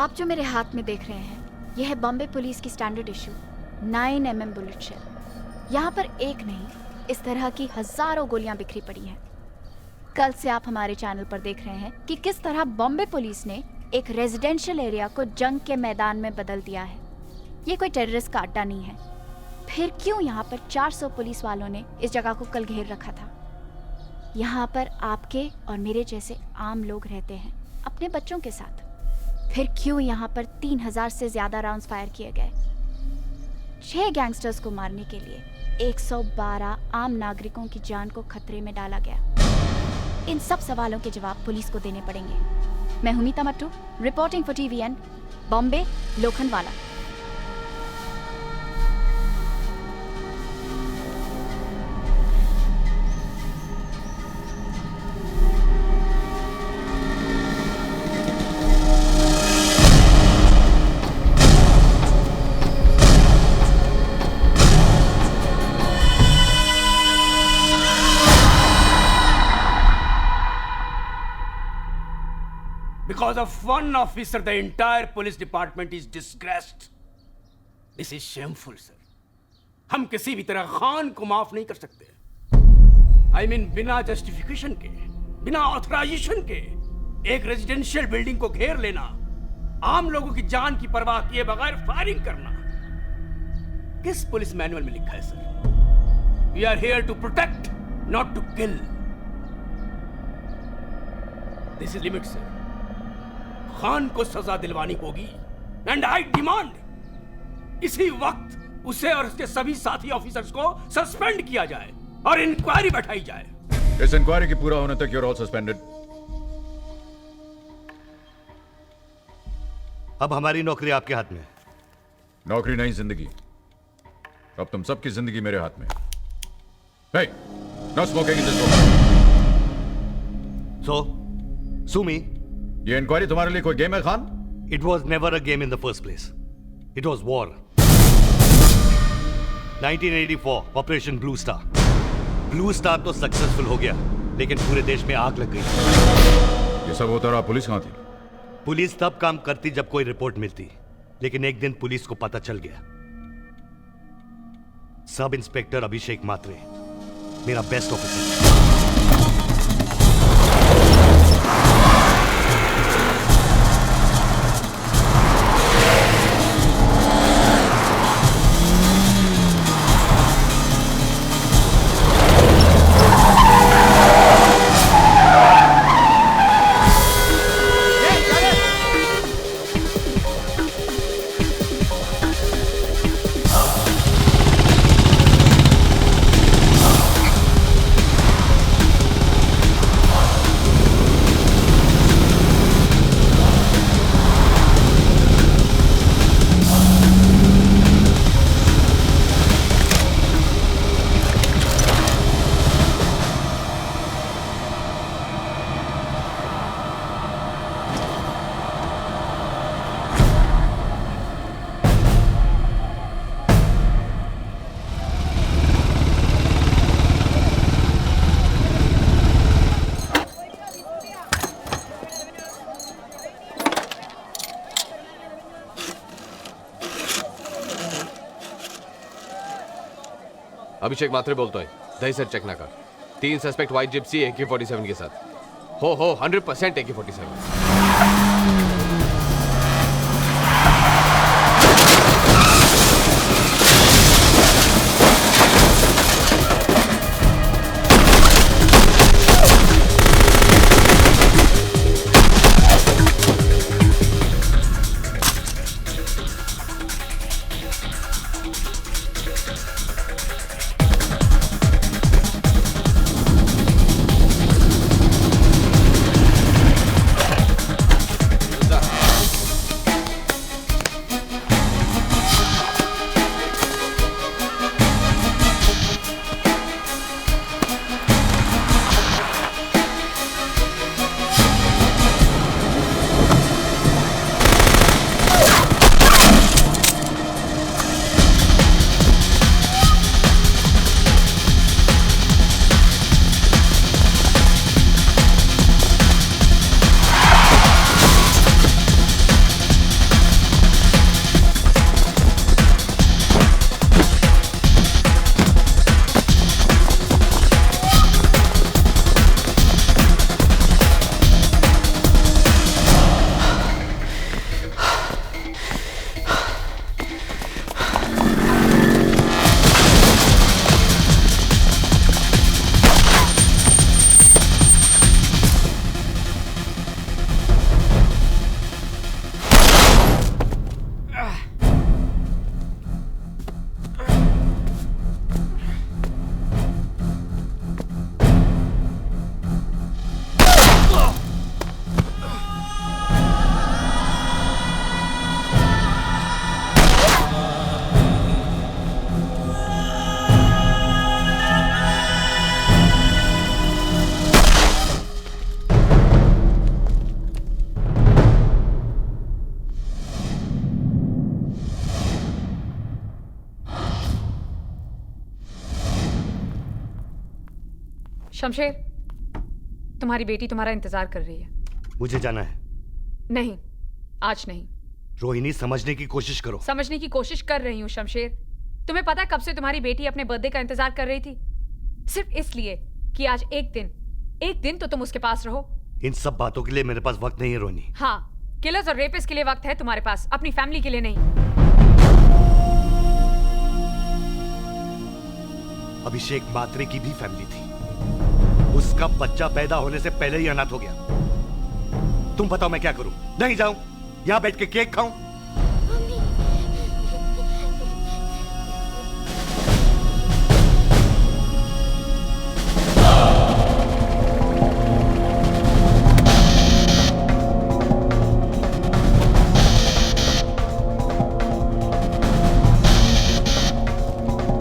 आप जो मेरे हाथ में देख रहे हैं, यह है बॉम्बे पुलिस की standard issue 9mm bullet shell. यहाँ पर एक नहीं, इस तरह की हजारों गोलियां बिखरी पड़ी हैं। कल से आप हमारे चैनल पर देख रहे हैं कि किस तरह बॉम्बे पुलिस ने एक रेजिडेंशियल एरिया को जंग के मैदान में बदल दिया है। ये कोई टेररिस्ट का अड्डा नहीं है। फिर क्यों यहाँ पर 400 पुलिस वालों ने इस जगह को कल घेर रखा था? यहाँ पर आपके और मेरे जैसे आम लोग रहते हैं अपने बच्चों के साथ। फिर क्यों यहाँ पर 3000 से ज्यादा राउंड्स फायर किए गए? 6 गैंगस्टर्स को मारने के लिए 112 आम नागरिकों की जान को खतरे में डाला गया। इन सब सवालों के जवाब पुलिस को देने पड़ेंगे। मैं हूं Meeta Mattoo, reporting for TVN, Bombay, Lokhandwala. Because of one officer, the entire police department is disgraced. This is shameful, sir. हम किसी भी तरह खान को माफ नहीं कर सकते। I mean, बिना जस्टिफिकेशन के, बिना ऑथराइजेशन के एक रेजिडेंशियल बिल्डिंग को घेर लेना, आम लोगों की जान की परवाह किए बगैर फायरिंग करना, किस पुलिस मैनुअल में लिखा है sir? We are here to protect, not to kill. This is limit, sir. Khan को सजा दिलवानी होगी एंड आई डिमांड इसी वक्त उसे और उसके सभी साथी ऑफिसर्स को सस्पेंड किया जाए और इंक्वायरी बैठाई जाए। इस इंक्वायरी के पूरा होने तक यूर ऑल सस्पेंडेड। अब हमारी नौकरी आपके हाथ में है। नौकरी नहीं, जिंदगी। अब तुम सबकी जिंदगी मेरे हाथ में। Hey, no smoking in this room. So, sue me. ये इंक्वायरी तुम्हारे लिए कोई गेम है Khan? It was never a game in the first place. It was war. 1984, Operation Blue Star. Blue Star तो सक्सेसफुल हो गया, लेकिन पूरे देश में आग लग गई। ये सब होता रहा, पुलिस कहां थी? पुलिस तब काम करती जब कोई रिपोर्ट मिलती, लेकिन एक दिन पुलिस को पता चल गया। सब इंस्पेक्टर अभिषेक मात्रे, मेरा बेस्ट ऑफिसर। अभिषेक मात्रे बोलता है, दही सर चेक ना कर। 3 सस्पेक्ट व्हाइट जिप्सी AK-47 के साथ। हो 100% AK-47। शमशेर, तुम्हारी बेटी तुम्हारा इंतजार कर रही है। मुझे जाना है। नहीं, आज नहीं। रोहिणी, समझने की कोशिश करो। समझने की कोशिश कर रही हूँ शमशेर। तुम्हें पता है कब से तुम्हारी बेटी अपने बर्थडे का इंतजार कर रही थी? सिर्फ इसलिए कि आज एक दिन तो तुम उसके पास रहो। इन सब बातों के लिए मेरे पास वक्त नहीं है रोहिणी। हाँ, किलर्स और रेपिस्ट के लिए वक्त है तुम्हारे पास, अपनी फैमिली के लिए नहीं। अभिषेक मात्रे की भी फैमिली थी। उसका बच्चा पैदा होने से पहले ही अनाथ हो गया। तुम बताओ मैं क्या करूं? नहीं जाऊं? यहां बैठ के केक खाऊं?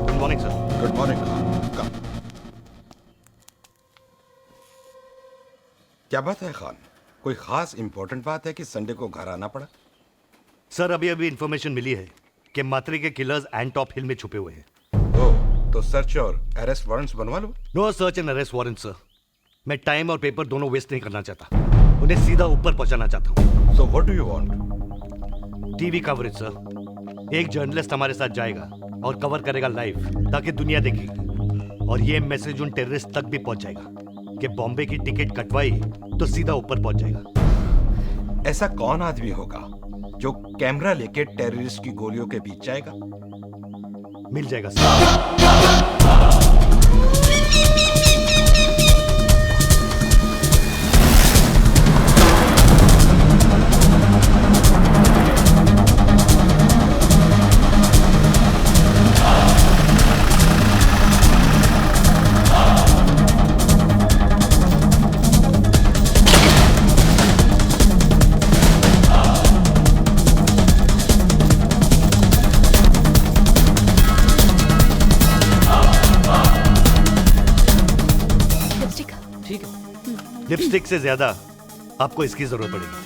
Good morning sir. Good morning. Come. क्या बात है खान? कोई खास इंपॉर्टेंट बात है कि संडे को घर आना पड़ा? सर, अभी इंफॉर्मेशन मिली है कि मात्रे के किलर्स एंटॉप हिल में छुपे हुए हैं। ओह, तो सर्च और अरेस्ट वारंट्स बनवा लो। No search and arrest warrant sir. मैं टाइम और पेपर दोनों वेस्ट नहीं करना चाहता। उन्हें सीधा ऊपर पहुंचाना चाहता हूं। So what do you want? TV coverage sir. एक जर्नलिस्ट हमारे साथ जाएगा और कवर करेगा लाइव, ताकि दुनिया देखेगी। और ये मैसेज उन टेररिस्ट तक भी पहुंच जाएगा कि बॉम्बे की टिकट कटवाई तो सीधा ऊपर पहुंच जाएगा। ऐसा कौन आदमी होगा जो कैमरा लेके टेररिस्ट की गोलियों के बीच जाएगा? मिल जाएगा सर। लिपस्टिक। ठीक है। लिपस्टिक से ज्यादा आपको इसकी जरूरत पड़ेगी।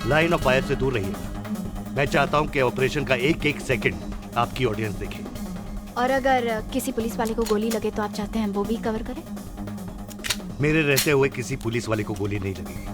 लाइन ऑफ फायर से दूर रहिएगा। मैं चाहता हूं कि ऑपरेशन का एक एक सेकंड आपकी ऑडियंस देखे। और अगर किसी पुलिस वाले को गोली लगे तो आप चाहते हैं वो भी कवर करें? मेरे रहते हुए किसी पुलिस वाले को गोली नहीं लगेगी।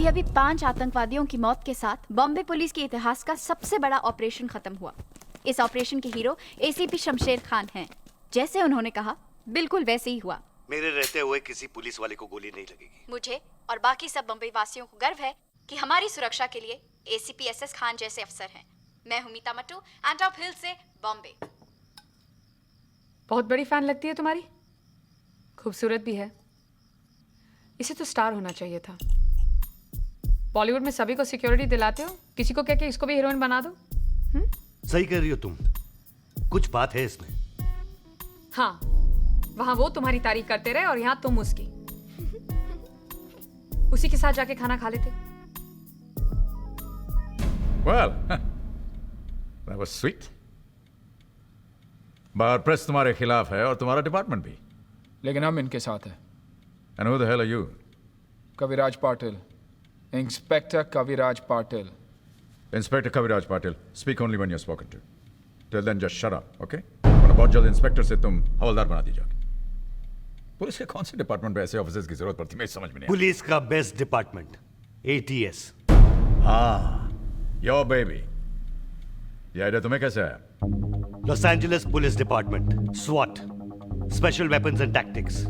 अभी 5 आतंकवादियों की मौत के साथ बॉम्बे पुलिस के इतिहास का सबसे बड़ा ऑपरेशन खत्म हुआ। इस ऑपरेशन के हीरो एसीपी शमशेर खान हैं। जैसे उन्होंने कहा बिल्कुल वैसे ही हुआ। मेरे रहते हुए किसी पुलिस वाले को गोली नहीं लगेगी। मुझे और बाकी सब बम्बई वासियों को गर्व है कि हमारी सुरक्षा के लिए एसीपी एसएस खान जैसे अफसर हैं। मैं हूं मीता मट्टू, एंटॉप हिल से बॉम्बे। बहुत बड़ी फैन लगती है तुम्हारी। खूबसूरत भी है। इसे तो स्टार होना चाहिए था। बॉलीवुड में सभी को सिक्योरिटी दिलाते हो, किसी को कह के इसको भी हीरोइन बना दो। सही कह रही हो तुम। कुछ बात है इसमें। हाँ, वहां वो तुम्हारी तारीफ करते रहे और यहाँ तुम उसकी। उसी के साथ जाके खाना खा लेते। Well, that was sweet. Bar press तुम्हारे खिलाफ है और तुम्हारा डिपार्टमेंट भी। लेकिन हम इनके साथ हैं। And who the hell are you? Kaviraj Patil, inspector Kaviraj Patil. Inspector Kaviraj Patil. Speak only when you're spoken to. Till then, just shut up, okay? वरना बहुत जल्द इंस्पेक्टर से तुम हवलदार बना दी जाओगे। पुलिस के कौन से डिपार्टमेंट में ऐसे ऑफिसर्स की जरूरत पड़ती है, मुझे समझ में नहीं पुलिस का बेस्ट डिपार्टमेंट ATS। हाँ, योर बेबी। ये आइडिया तुम्हें कैसे आया? Los Angeles police department, SWAT, special weapons and tactics.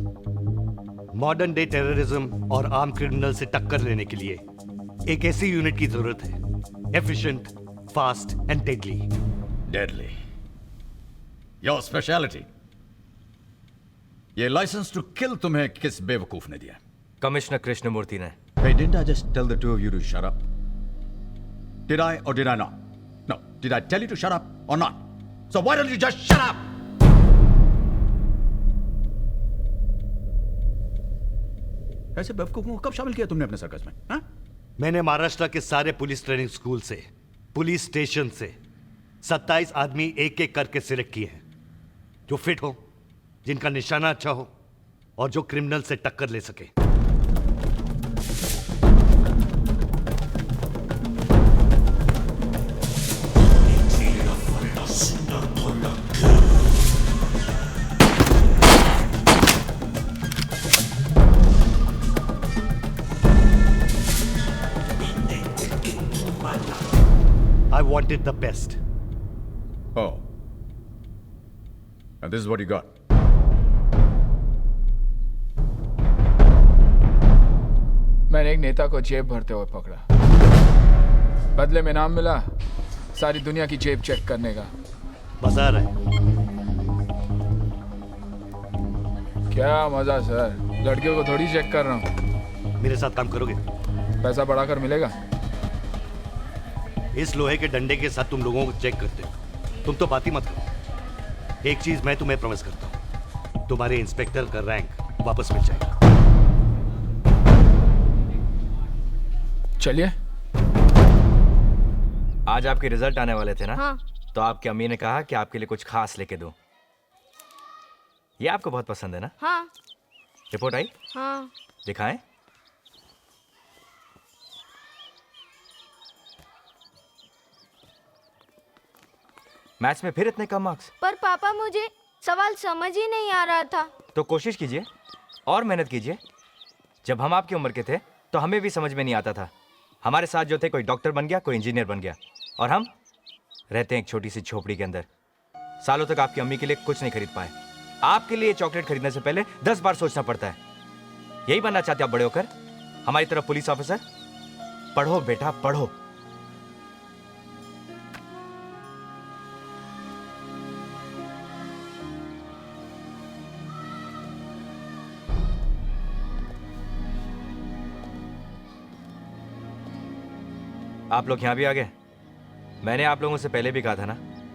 Modern day terrorism और आर्म क्रिमिनल से टक्कर लेने के लिए एक ऐसी यूनिट की जरूरत है, efficient, fast and deadly. Deadly. Your speciality. ये लाइसेंस टू किल तुम्हें किस बेवकूफ ने दिया? कमिश्नर कृष्णमूर्ति ने। Hey, didn't I just tell the two of you to shut up? Did I or did I not? No. Did I tell you to shut up or not? So why don't you just shut up? ऐसे बेवकूफों को कब शामिल किया तुमने अपने circus में? हाँ? मैंने महाराष्ट्र के सारे पुलिस ट्रेनिंग स्कूल से, पुलिस स्टेशन से 27 आदमी एक एक करके सिलेक्ट किए हैं, जो फिट हो, जिनका निशाना अच्छा हो और जो क्रिमिनल से टक्कर ले सके। I wanted the best. Oh. And this is what you got. मैंने एक नेता को जेब भरते हुए पकड़ा। बदले में नाम मिला सारी दुनिया की जेब चेक करने का। मजा आ रहा है? क्या मजा सर, लड़कियों को थोड़ी चेक कर रहा हूँ। मेरे साथ काम करोगे? पैसा बढ़ाकर मिलेगा। इस लोहे के डंडे के साथ तुम लोगों को चेक करते हो, तुम तो बात ही मत करो। एक चीज मैं तुम्हें प्रॉमिस करता हूं, तुम्हारे इंस्पेक्टर का रैंक वापस मिल जाएगा। चलिए। आज आपके रिजल्ट आने वाले थे ना? हाँ। तो आपकी अम्मी ने कहा कि आपके लिए कुछ खास लेके दूं। ये आपको बहुत पसंद है ना? हाँ। रिपोर्ट आई? हाँ। दिखाएं। मैथ्स में फिर इतने कम मार्क्स? पर पापा मुझे सवाल समझ ही नहीं आ रहा था। तो कोशिश कीजिए और मेहनत कीजिए। जब हम आपकी उम्र के थे तो हमें भी समझ में नहीं आता था। हमारे साथ जो थे, कोई डॉक्टर बन गया, कोई इंजीनियर बन गया, और हम रहते हैं एक छोटी सी झोपड़ी के अंदर। सालों तक आपकी अम्मी के लिए कुछ नहीं खरीद पाए। आपके लिए चॉकलेट खरीदने से पहले 10 बार सोचना पड़ता है। यही बनना चाहते आप बड़े होकर? हमारी तरफ पुलिस ऑफिसर? पढ़ो बेटा पढ़ो। आप लोग यहाँ भी आ गए। मैंने आप लोगों से पहले भी कहा था ना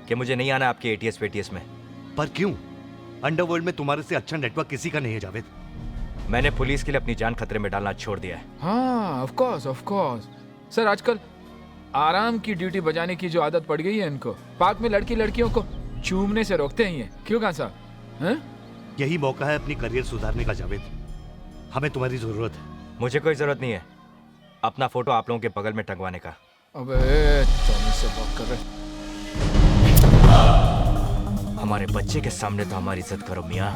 कि मुझे नहीं आना आपके ATS पेटीएस में। पर क्यों? अंडरवर्ल्ड में तुम्हारे से अच्छा नेटवर्क किसी का नहीं है जावेद। मैंने पुलिस के लिए अपनी जान खतरे में डालना छोड़ दिया है। हाँ, ऑफ कोर्स। सर, आजकल आराम की ड्यूटी बजाने की जो आदत पड़ गई है इनको, पार्क में लड़कियों को चूमने से रोकते ही हैं। क्यों कहाँ साहब? हैं? यही मौका है अपनी करियर सुधारने का जावेद। हमें तुम्हारी जरूरत है। मुझे कोई जरूरत नहीं है अपना फोटो आप लोगों के बगल में टंगवाने का। अबे टॉमी से बात कर रहे। हमारे बच्चे के सामने तो हमारी इज्जत करो मियाँ।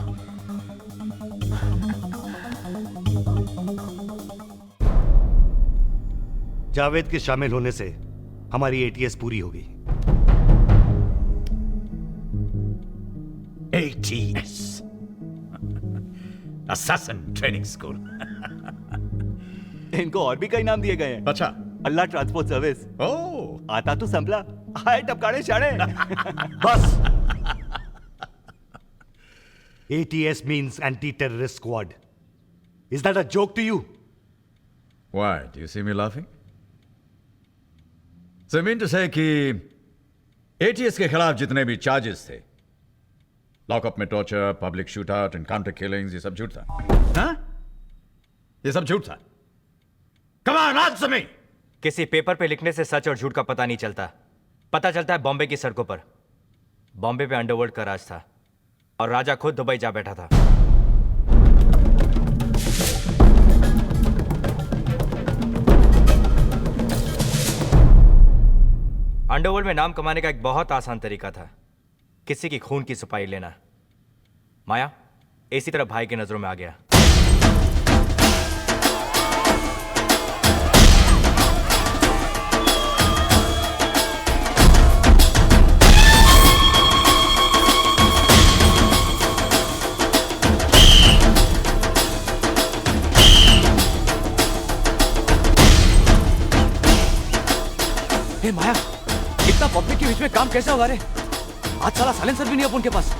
जावेद के शामिल होने से हमारी ATS पूरी होगी। ATS Assassin Training School। इनको और भी कई नाम दिए गए हैं। अच्छा। अल्लाह ट्रांसपोर्ट सर्विस। ओह, आता तो संभला, हाय टपकाड़े शाड़े। बस। ATS means anti-terrorist squad. Is that a joke to you? why? Do you see me laughing? So I mean to say कि ATS के खिलाफ जितने भी चार्जेस थे लॉकअप में torture, public shoot out, encounter killings, ये सब झूठ था। हाँ? ये सब झूठ था। Come on answer me. किसी पेपर पे लिखने से सच और झूठ का पता नहीं चलता। पता चलता है बॉम्बे की सड़कों पर। बॉम्बे पे अंडरवर्ल्ड का राज था और राजा खुद दुबई जा बैठा था। अंडरवर्ल्ड में नाम कमाने का एक बहुत आसान तरीका था, किसी की खून की सफाई लेना। माया इसी तरह भाई की नजरों में आ गया। हे माया, इतना पब्लिक के बीच में काम कैसे होगा रे? आज साला साइलेंसर भी नहीं है उनके पास।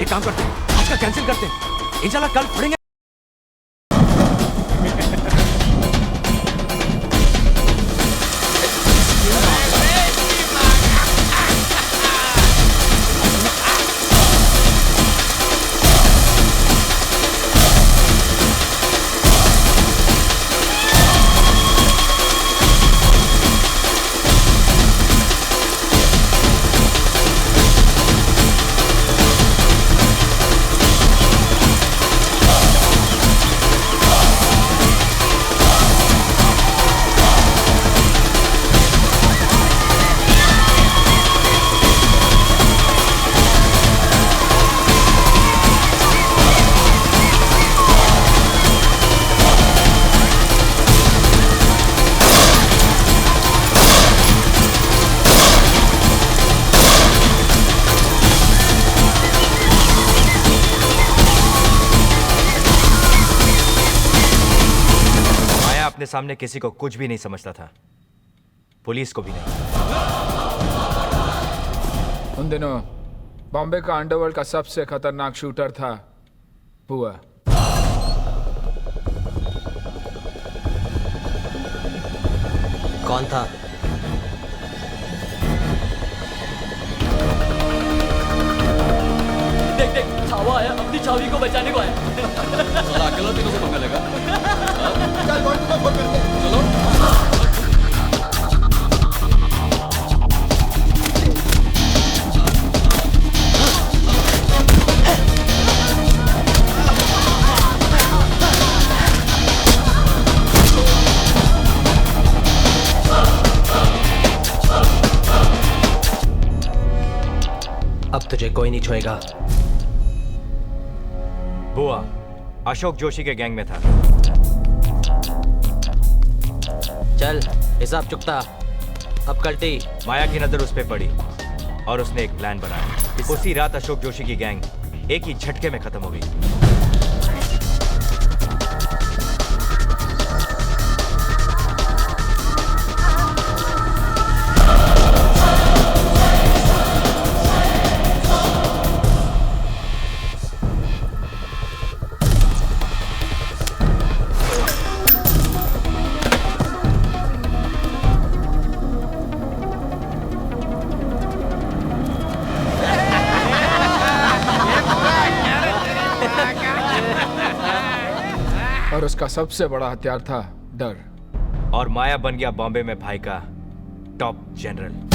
एक काम करते हैं, आज का कैंसिल करते हैं, इंशाल्लाह कल पढ़ेंगे। अपने सामने किसी को कुछ भी नहीं समझता था, पुलिस को भी नहीं। उन दिनों बॉम्बे का अंडरवर्ल्ड का सबसे खतरनाक शूटर था बुआ। कौन था? देख देख, छावा आया, अपनी छावी को बचाने को आया। साला अकेला तीनों से पंगा लेगा। चल बॉडी को फोन करते हैं। चलो। अब तुझे कोई नहीं छोएगा। बुआ अशोक जोशी के गैंग में था। चल हिसाब चुकता। अब कल्टी। माया की नजर उस पे पड़ी और उसने एक प्लान बनाया। उसी रात अशोक जोशी की गैंग एक ही झटके में खत्म हो गई। और उसका सबसे बड़ा हथियार था डर। और माया बन गया बॉम्बे में भाई का टॉप जनरल।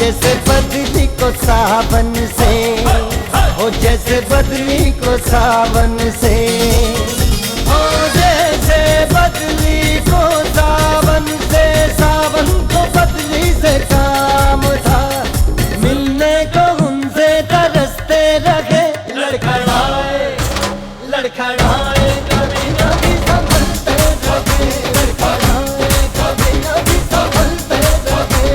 जैसे बदली को सावन से, ओ जैसे बदली को सावन से, ओ जैसे बदली को सावन से, सावन को बदली से काम था, मिलने को उनसे तरसते रहे, लड़खड़ाए लड़खड़ाए कभी कभी संभलते रहे, लड़खड़ाए कभी कभी संभलते रहे।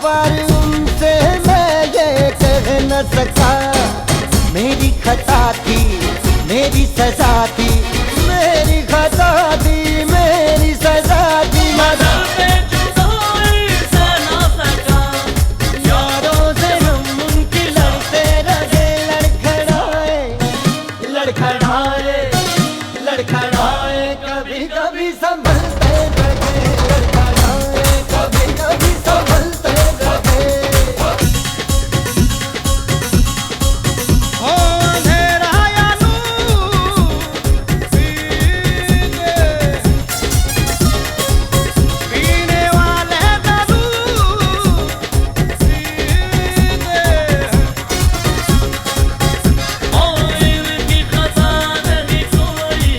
पर उनसे मैं ये कह न सका, मेरी खता थी मेरी सजा थी, मेरी खता थी मेरी सजा थी, नजर पे जुदाई से ना सका, यारों से हम उनकी लड़ते रहे, लड़खड़ाए लड़खड़ाए लड़खड़ाए कभी कभी संभलते रहे, लड़खड़ाए कभी कभी संभलते रहे। ओ अंधेरा या नूर पीने वाले जरूर और इनकी खता नहीं कोई,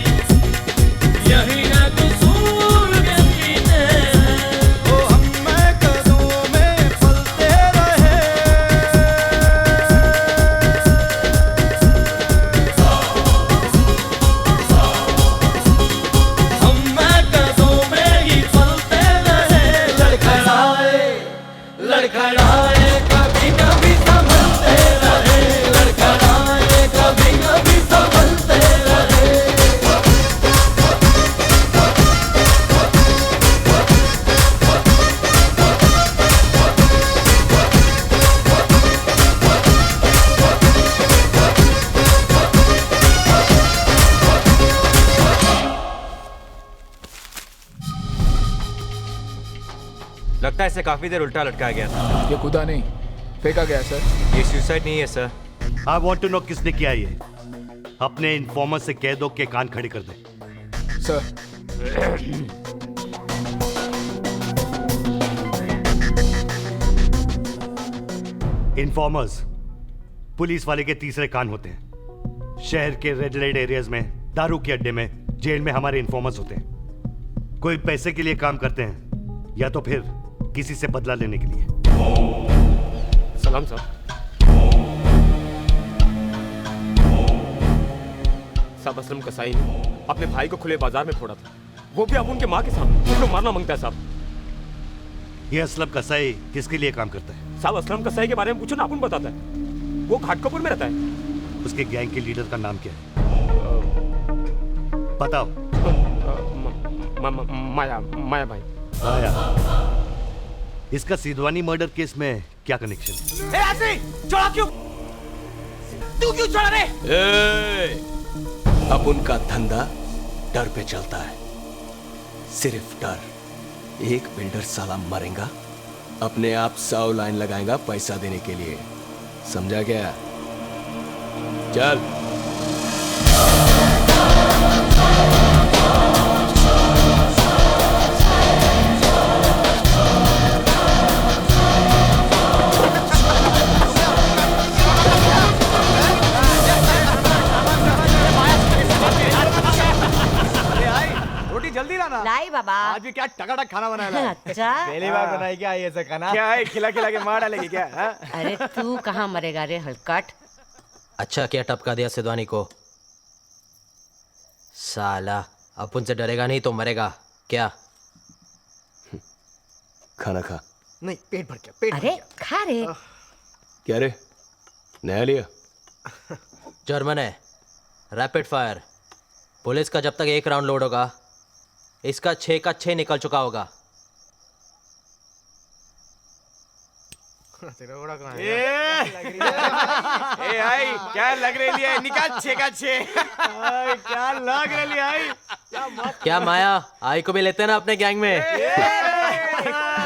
यही है कसूर के पीते हैं, ओ हम कदमों में फलते रहे। हम कदमों में ही फलते रहे, लड़खड़ाए लड़खड़ाए कभी कभी संभलते रहे, लड़खड़ाए कभी कभी संभलते रहे। लगता है इसे काफी देर उल्टा लटकाया गया था। ये खुदा नहीं, फेंका गया सर। ये सुसाइड नहीं है sir. I want to know किसने किया ये। अपने इन्फॉर्मर से कह दो कि कान खड़े कर दे। सर इन्फॉर्मर्स पुलिस वाले के तीसरे कान होते हैं। शहर के रेड लाइट एरियाज में, दारू के अड्डे में, जेल में हमारे इन्फॉर्मर्स होते हैं। कोई पैसे के लिए काम करते हैं या तो फिर किसी से बदला लेने के लिए। सलाम साहब। साहब असलम कसाई ने अपने भाई को खुले बाजार में फोड़ा था, वो भी अब उनके माँ के सामने। उसको मारना मांगता है साहब। ये असलम कसाई किसके लिए काम करता है? साहब असलम कसाई के बारे में पूछो ना, अपन बताता है। वो घाटकोपुर में रहता है। उसके गैंग के लीडर का नाम क्या है? बताओ। माया माया भाई। माया। इसका सिद्धवानी मर्डर केस में क्या कनेक्शन है? ऐसे छोड़ा क्यों? तू क्यों छोड़ा रे? अब उनका धंधा डर पे चलता है, सिर्फ डर। एक बिल्डर साला मरेगा, अपने आप 100 लाइन लगाएगा पैसा देने के लिए, समझा क्या? चल। रोटी जल्दी लाना। लाई बाबा। आज भी क्या टकाटक खाना बनाया है? अच्छा पहली बार बनाई क्या ये ऐसा खाना? क्या है, खिला खिला के मार डालेगी क्या? अरे तू कहाँ मरेगा रे हलकट। अच्छा क्या टपका दिया सिद्धवानी को? साला अपन से डरेगा नहीं तो मरेगा क्या? खाना खा। नहीं पेट भर गया, पेट अरे खा रे। क्या रे, नया लिया? जर्मन है, रैपिड फायर। पुलिस का जब तक एक राउंड लोड होगा, इसका 6 का 6 निकल चुका होगा। तेरा बड़ा कहाँ है? ए आई क्या लग रही है? निकाल 6 का 6। क्या लग रही है? क्या माया, आई को भी लेते हैं ना अपने गैंग में?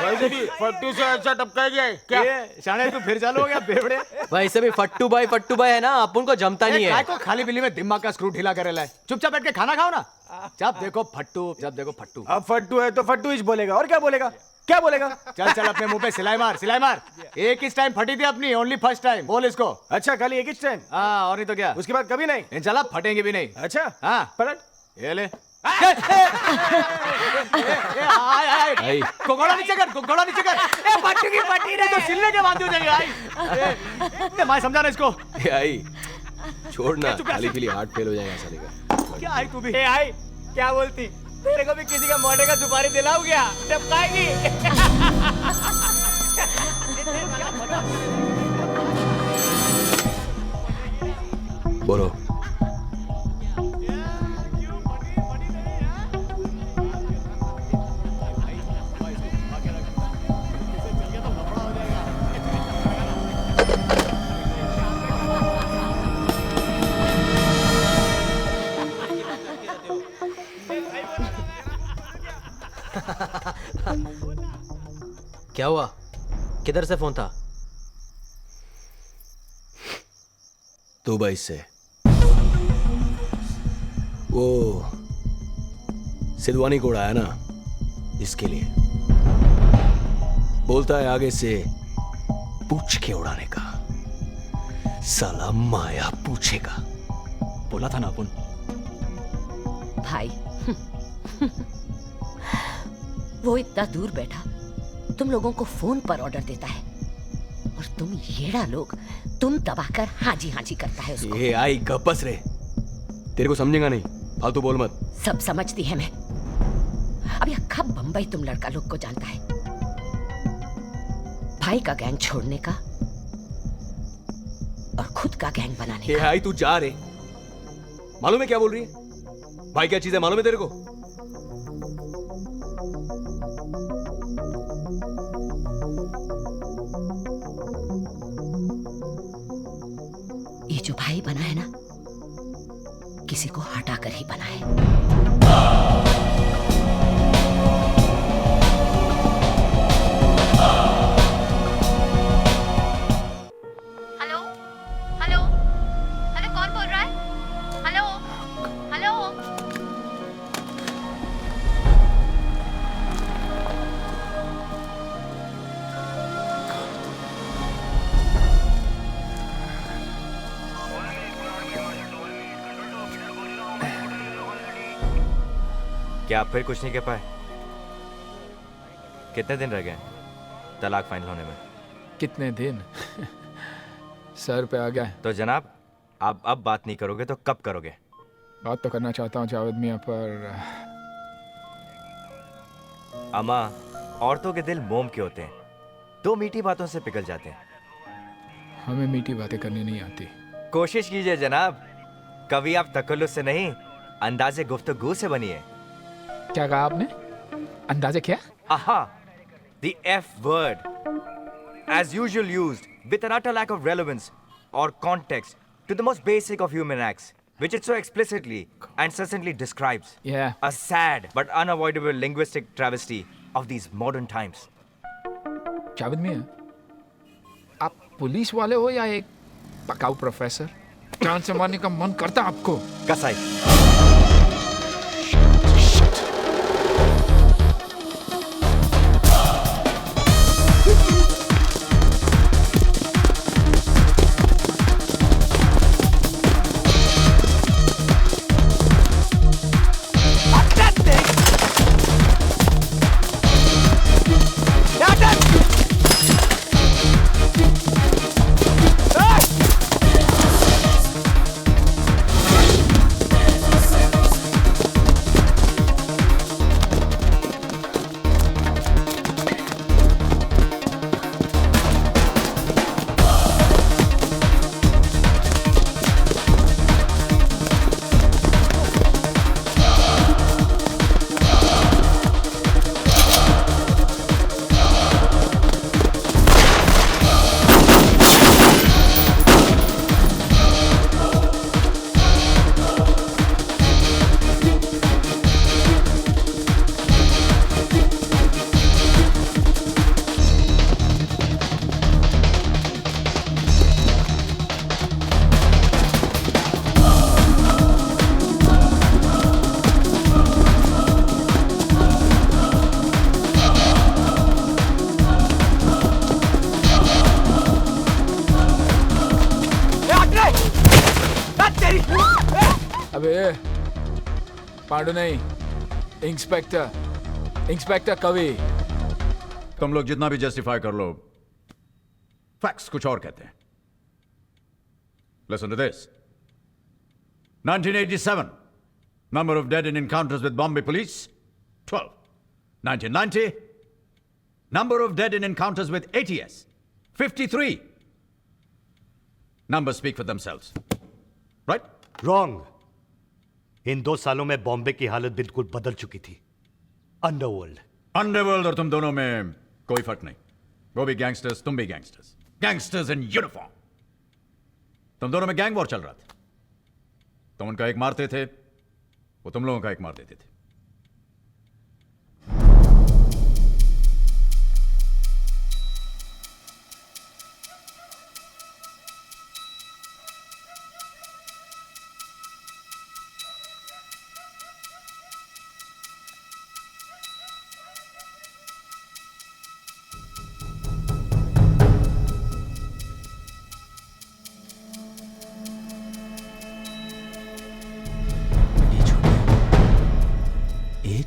वैसे भी फट्टू से अच्छा टपका गया है क्या? शाने तू फिर चालू हो गया बेवड़े। वैसे भी फट्टू भाई है ना, अपन को जमता नहीं है। काय को खाली बिल्ली में दिमाग का स्क्रू ढीला करे लाए। चुपचाप बैठ के खाना खाओ ना। जब देखो फट्टू, जब देखो फट्टू। अब फट्टू है तो फट्टू ही बोलेगा, और क्या बोलेगा? क्या बोलेगा? चल चल अपने मुंह पे सिलाई मार, सिलाई मार। एक इस टाइम फटी थी अपनी, ओनली फर्स्ट टाइम। बोल इसको। अच्छा खाली एक ही टाइम? हाँ, और नहीं तो क्या? उसके बाद कभी नहीं? चला फटेंगे भी नहीं। अच्छा हाँ, पलट ये ले। घोड़ा नीचे कर, घोड़ा नीचे कर। फटी की फटी नहीं तो सिलने के बाद हो जाएंगे। आई मैं समझा ना इसको। आई छोड़ना, खाली पीली हार्ट फेल हो जाएगा साले का। क्या आई तू भी? आई क्या बोलती? तेरे को भी किसी का मोटे का सुपारी दिलाऊं क्या? टपकाएगी। बोलो। क्या हुआ? किधर से फोन था? दुबई से। वो सिलवानी को उड़ाया ना, इसके लिए बोलता है आगे से पूछ के उड़ाने का। साला माया पूछेगा। बोला था ना अपन। भाई वो इतना दूर बैठा तुम लोगों को फोन पर ऑर्डर देता है, और तुम येड़ा लोग तुम दबाकर हाजी हाजी करता है उसको। ये आई गप्पस रे, तेरे को समझेगा नहीं, फालतू बोल मत। सब समझती है मैं। अब यह कब बंबई तुम लड़का लोग को जानता है? भाई का गैंग छोड़ने का और खुद का गैंग बनाने का। आई तू जा रे, मालूम है क्या बोल रही है? भाई क्या चीज है मालूम है तेरे को? ये जो भाई बना है ना, किसी को हटाकर ही बना है। हेलो हेलो हेलो, कौन बोल रहा है? Hello hello. क्या आप फिर कुछ नहीं कह पाए? कितने दिन रह गए तलाक फाइनल होने में? कितने दिन? सर पे आ गया। तो जनाब, आप अब बात नहीं करोगे तो कब करोगे? बात तो करना चाहता हूँ जावेद मियाँ, पर अम्मा, औरतों के दिल मोम के होते हैं, 2 मीठी बातों से पिघल जाते हैं। हमें मीठी बातें करनी नहीं आती। कोशिश कीजिए जनाब, कभी आप तकल्लुफ़ से नहीं, अंदाजे गुफ्तगू से बनिए। क्या कहा आपने? अंदाजे क्या? Aha! The F word, as usual used with an utter lack of relevance or context to the most basic of human acts, which it so explicitly and succinctly describes. Yeah. A sad but unavoidable linguistic travesty of these modern times. Javed मियाँ, आप police वाले हो या एक पकाऊ professor? जान से मारने का मन करता आपको? कसाई। अबे पांडु नहीं, इंस्पेक्टर कवि। तुम लोग जितना भी जस्टिफाई कर लो, फैक्ट्स कुछ और कहते हैं। Listen to this. 1987, number of dead in encounters with Bombay police, 12. 1990, number of dead in encounters with ATS, 53. Numbers speak for themselves. Right? Wrong. इन 2 सालों में बॉम्बे की हालत बिल्कुल बदल चुकी थी। अंडरवर्ल्ड और तुम दोनों में कोई फर्क नहीं। वो भी गैंगस्टर्स, तुम भी गैंगस्टर्स। Gangsters in uniform. तुम दोनों में गैंग वॉर चल रहा था। तुम उनका एक मारते थे, वो तुम लोगों का एक मार देते थे।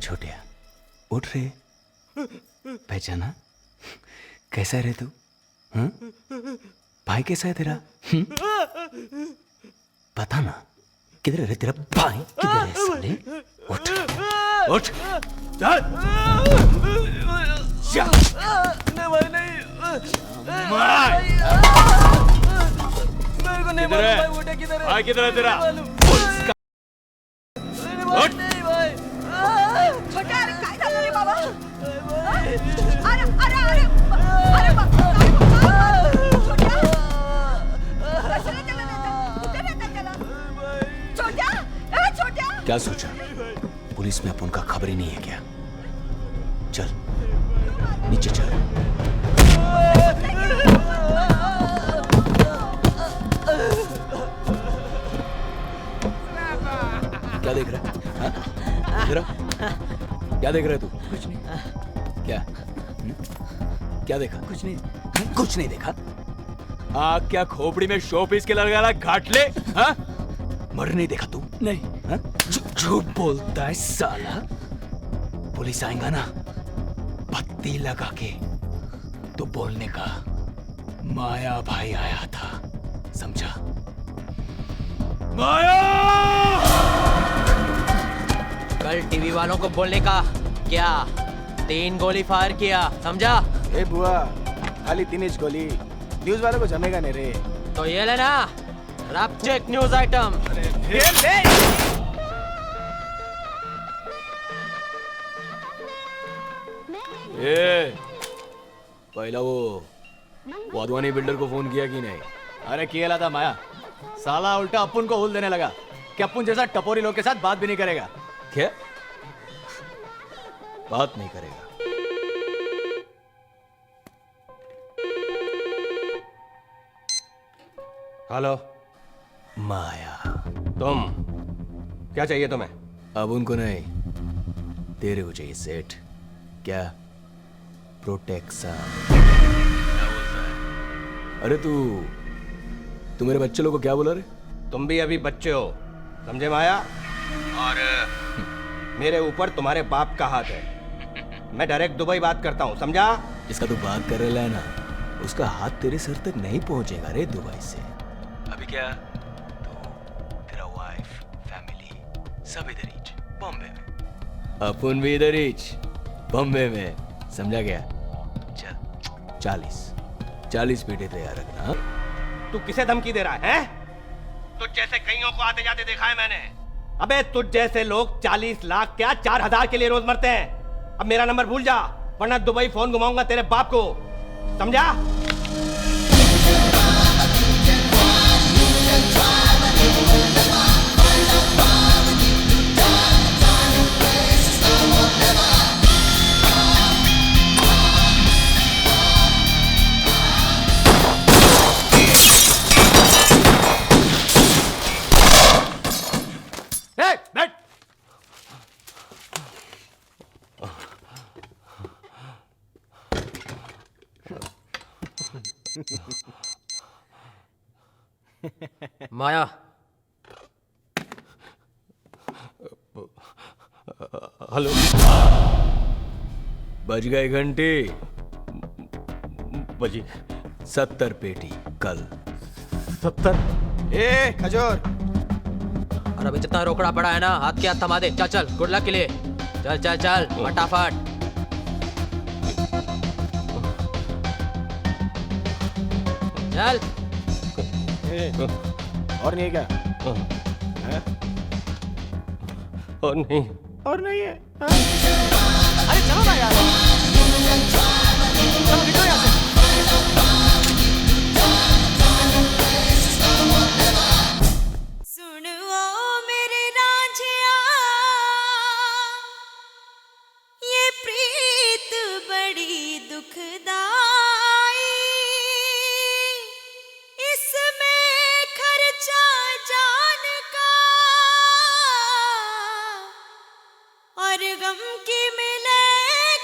छोटिया उठ रे, पहचाना? कैसा रे तू? भाई कैसा है तेरा? पता ना किधर है तेरा भाई? किधर है साले? उठ उठ चल चल। नहीं भाई नहीं, मेरे को नहीं मालूम भाई। उठे किधर है? भाई किधर है तेरा? उठ नहीं भाई। छोटा अरे काय झालं रे बाबा? अरे अरे अरे अरे छोटा कशाला त्याला देता? कुठे देता त्याला? छोटा ए छोटा क्या सोचा? पुलिस में अपन का खबर ही नहीं है क्या? चल नीचे चल। क्या देख रहा है? क्या देख रहा है तू? कुछ नहीं। क्या? क्या देखा? कुछ नहीं। कुछ नहीं देखा? आग क्या खोपड़ी में शोपीस के लगा घाट ले? हाँ? मर नहीं देखा तू? नहीं। झूठ बोलता है साला। पुलिस आएगा ना, पत्ती लगा के तो बोलने का माया भाई आया था, समझा? माया! कल टीवी वालों को बोलने का क्या? 3 गोली फायर किया, समझा? ए बुआ, खाली 3 इंच गोली, न्यूज़ वालों को जमेगा नहीं रे। तो ये लेना, रैप चेक न्यूज़ आइटम। ए, पहला वो वाधवानी बिल्डर को फोन किया कि नहीं? अरे किया था माया, साला उल्टा अपुन को हुल देने लगा कि अपुन जैसा टपोरी लोग के साथ बात भी नहीं करेगा। क्या? बात नहीं करेगा? हेलो माया, तुम क्या चाहिए तुम्हें? अब उनको नहीं, तेरे को चाहिए सेठ। क्या? प्रोटेक्शन। अरे तू मेरे बच्चे लोग को क्या बोला रे? तुम भी अभी बच्चे हो, समझे माया? और मेरे ऊपर तुम्हारे बाप का हाथ है। मैं डायरेक्ट दुबई बात करता हूँ, समझा? जिसका तू बात कर रहा है ना, उसका हाथ तेरे सर तक नहीं पहुंचेगा रे दुबई से। अभी क्या? तो तेरा वाइफ, फैमिली सब इधर ही, बॉम्बे में। अपन भी इधर ही, बॉम्बे में, समझा गया? चल 40 पेटे तैयार रखना। तू किसे धमकी दे रहा है? तुझ जैसे कईयों को आते जाते देखा है मैंने। अबे तुझ जैसे लोग 40 लाख क्या 4000 के लिए रोज मरते हैं। अब मेरा नंबर भूल जा, वरना दुबई फोन घुमाऊंगा तेरे बाप को, समझा? बैठ। माया, हेलो, बज गए घंटे, बजी 70 पेटी कल। 70? ए खजूर, और अभी जितना रोकड़ा पड़ा है ना, हाथ के हाथ थमा दे। चल चल, गुड लक के लिए। चल चल चल फटाफट। चल। और नहीं है क्या? हैं? और नहीं, और नहीं है। अरे चलो ना यार, चलो निकलो यहाँ से। सुनो मेरे रांझिया, ये प्रीत बड़ी दुखदाई, इसमें खर्चा जान का और गम की मिले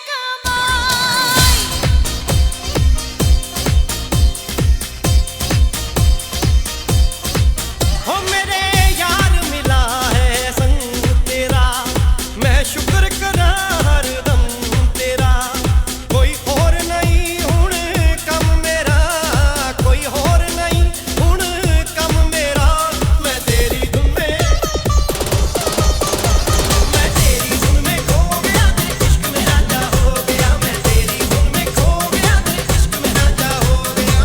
कमाई। हो मेरे यार मिला है संग तेरा, मैं शुक्र करा हरदम तेरा। कोई और नहीं हुण कम मेरा, कोई और नहीं हुण कम मेरा। मैं तेरी धुन में, मैं तेरी धुन में खो गया, तेरे इश्क में राजा हो गया। मैं तेरी धुन में खो गया, तेरे इश्क में राजा हो गया।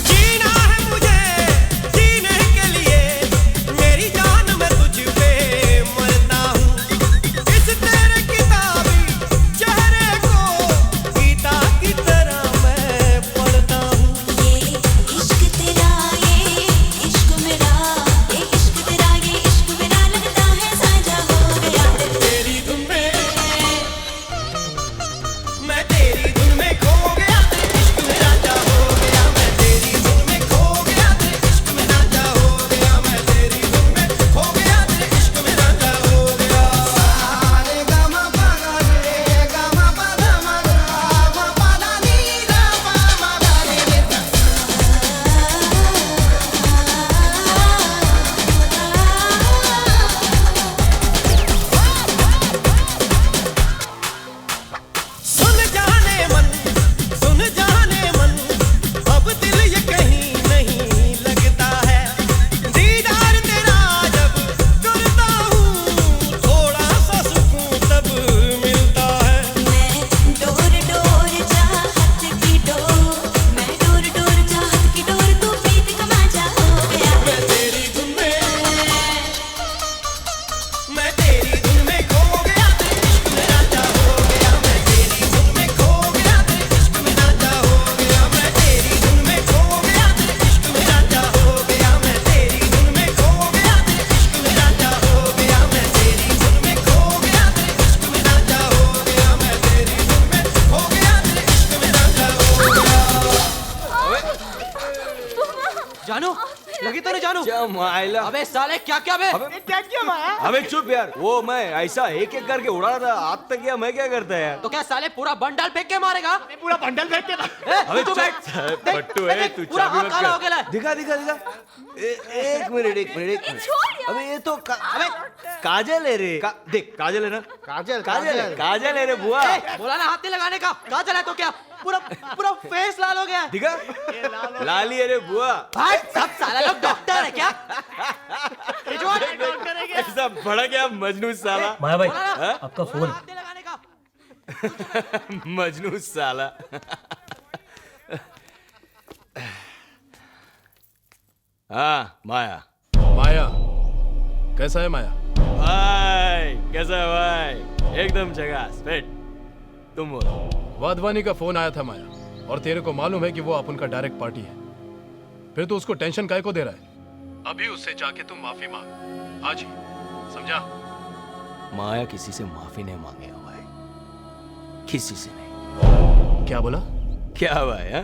जीना है मुझे जीने के लिए, मेरी जान मैं तुझ पे मरता हूँ। इस तेरे किताबी चेहरे को गीता की तरह मैं पढ़ता हूँ। ये इश्क तेरा, ये इश्क मेरा, ये इश्क तेरा, ये इश्क मेरा लगता है साझा हो गया। तेरी धुन में, मैं तेरी धुन में खो गया, तेरे इश्क में राजा हो गया। मैं तेरी धुन में खो गया, तेरे इश्क में राजा हो गया। मैं तेरी धुन में खो गया, तेरे इश्क में राजा हो गया। सारे गमा पगा रे, गमा पदा मगा, मा पदा नी रा मा मा गा रे रे सा। सुन जाने मन, सुन जाने मन, अब दिल ये कहीं नहीं लगता है। दीदार तेरा जब करता हूँ, थोड़ा सा सुकून तब मिलता है। मैं डोर डोर चाहत की डोर, मैं डोर डोर चाहत की डोर, तू प्रीत का मांझा हो गया। मैं तेरी धुन में, मैं तेरी धुन में खो गया, तेरे इश्क में राजा हो गया। मैं तेरी धुन में खो गया, तेरे इश्क में राजा हो गया। मैं तेरी धुन में खो गया, तेरे इश्क में राजा हो गया। मैं तेरी धुन में खो गया, तेरे इश्क में राजा हो गया। मैं तेरी धुन में खो गया, तेरे इश्क में राजा हो गया। मैं तेरी धुन में खो गया, तेरे इश्क में राजा हो गया। जानू, लगी तो नहीं जानू? माइला, अबे साले क्या क्या बे? क्या किया माया? अबे चुप यार, वो मैं ऐसा एक एक करके उड़ा रहा था, आज तक किया, मैं क्या करता है यार। तो क्या साले पूरा बंडल फेंक के मारेगा? पूरा बंडल फेंक के अबे तू बैठ। देख, पट्टू है, देख, तू पूरा चाबी हाथ मत काला हो कर। गया है। दिखा दिखा दिखा। एक मिनट, एक मिनट, एक मिनट। अबे ये तो अबे काजल है रे। देख काजल है ना, काजल काजल है, काजल है रे बुआ। बोला ना हाथ नहीं लगाने का। कहाँ चला तो क्या? पूरा पूरा फेस लाल हो गया। दिखा, लाली है रे बुआ। भाई सब साला लोग डॉक्टर है क्या? ऐसा बड़ा क्या मजनू साला। माया भाई, हाँ? आपका फोन। हाथ नहीं लगाने का। मजनू साला। हाँ माया। माया कैसा है माया? भाई कैसा है भाई? एकदम झकास फिट। तुम बोलो। वाधवानी का फोन आया था माया, और तेरे को मालूम है कि वो अपन का डायरेक्ट पार्टी है। फिर तो उसको टेंशन काहे को दे रहा है? अभी उससे जाके तुम माफी मांग, आज ही, समझा? माया किसी से माफी नहीं मांगेगा भाई, किसी से नहीं। क्या बोला? क्या भाई है?